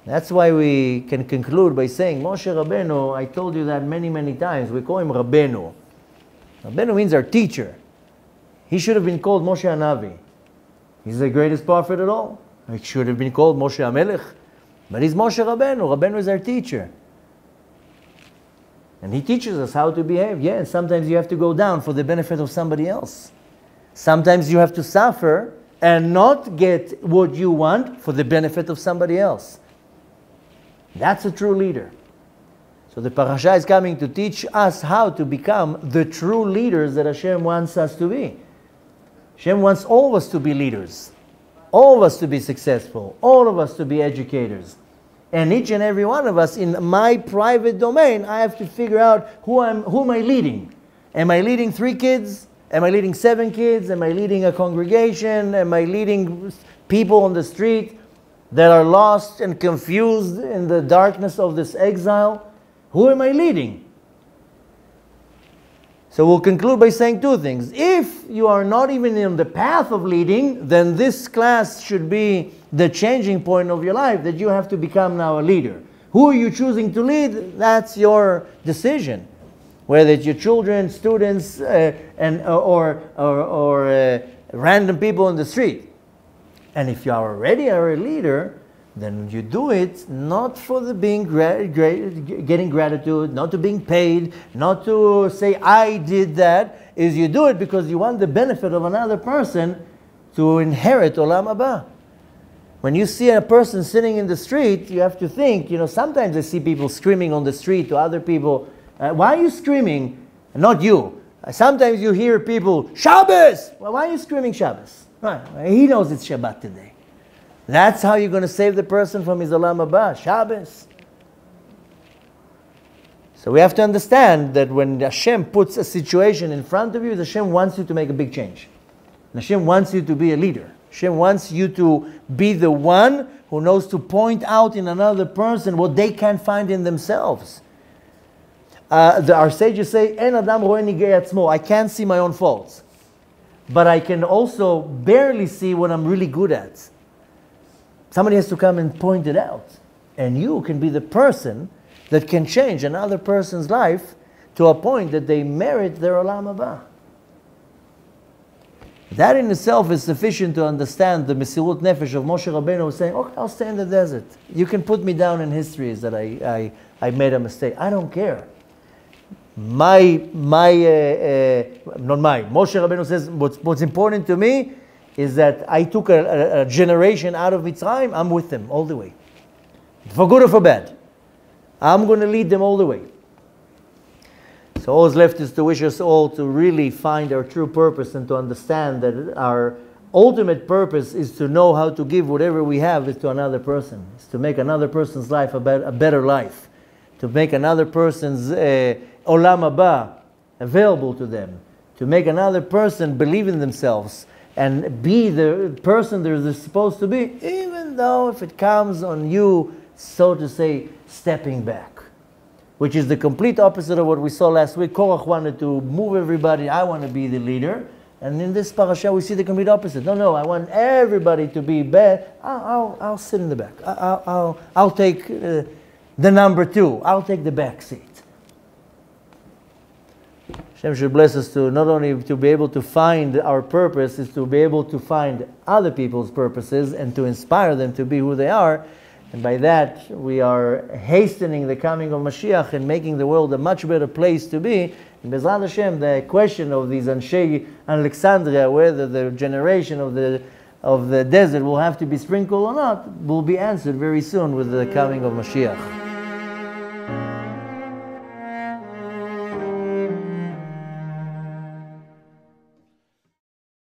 That's why we can conclude by saying, Moshe Rabbeinu, I told you that many, many times. We call him Rabbeinu. Rabbeinu means our teacher. He should have been called Moshe Anava. He's the greatest prophet at all. He should have been called Moshe HaMelech. But he's Moshe Rabbeinu. Rabbeinu is our teacher. And he teaches us how to behave. Yeah, and sometimes you have to go down for the benefit of somebody else. Sometimes you have to suffer and not get what you want for the benefit of somebody else. That's a true leader. So the parasha is coming to teach us how to become the true leaders that Hashem wants us to be. Hashem wants all of us to be leaders, all of us to be successful, all of us to be educators. And each and every one of us, in my private domain, I have to figure out who am I leading. Am I leading 3 kids? Am I leading 7 kids? Am I leading a congregation? Am I leading people on the street that are lost and confused in the darkness of this exile? Who am I leading? So we'll conclude by saying 2 things. If you are not even in the path of leading, then this class should be the changing point of your life, that you have to become now a leader. Who are you choosing to lead? That's your decision. Whether it's your children, students, or random people in the street. And if you are already a leader, then you do it not for the getting gratitude, not to being paid, not to say, I did that. Is you do it because you want the benefit of another person to inherit Olam Haba. When you see a person sitting in the street, you have to think, sometimes I see people screaming on the street to other people. Why are you screaming? Not you. Sometimes you hear people, Shabbos! Well, why are you screaming Shabbos? He knows it's Shabbat today. That's how you're going to save the person from his Olam Haba, Shabbos. So we have to understand that when Hashem puts a situation in front of you, Hashem wants you to make a big change. Hashem wants you to be a leader. Hashem wants you to be the one who knows to point out in another person what they can't find in themselves. Our sages say, En adam roe nigei atzmo. I can't see my own faults. But I can also barely see what I'm really good at. Somebody has to come and point it out. And you can be the person that can change another person's life to a point that they merit their Olam Haba. That in itself is sufficient to understand the Mesirut Nefesh of Moshe Rabbeinu saying, okay, I'll stay in the desert. You can put me down in history as that I made a mistake. I don't care. Moshe Rabbeinu says, what's important to me is that I took a generation out of Mitzrayim, I'm with them all the way. For good or for bad. I'm going to lead them all the way. So all that's left is to wish us all to really find our true purpose and to understand that our ultimate purpose is to know how to give whatever we have is to another person. It's to make another person's life a better life. To make another person's olam haba available to them. To make another person believe in themselves and be the person they're supposed to be, even though if it comes on you, so to say, stepping back. Which is the complete opposite of what we saw last week. Korach wanted to move everybody. I want to be the leader. And in this parasha, we see the complete opposite. No, I want everybody to be bad. I'll sit in the back. I'll take the number 2. I'll take the back seat. Hashem should bless us to not only to be able to find our purpose, is to be able to find other people's purposes and to inspire them to be who they are. And by that, we are hastening the coming of Mashiach and making the world a much better place to be. And Bezrat Hashem, the question of these Anshei Alexandria, whether the generation of the desert will have to be sprinkled or not, will be answered very soon with the coming of Mashiach.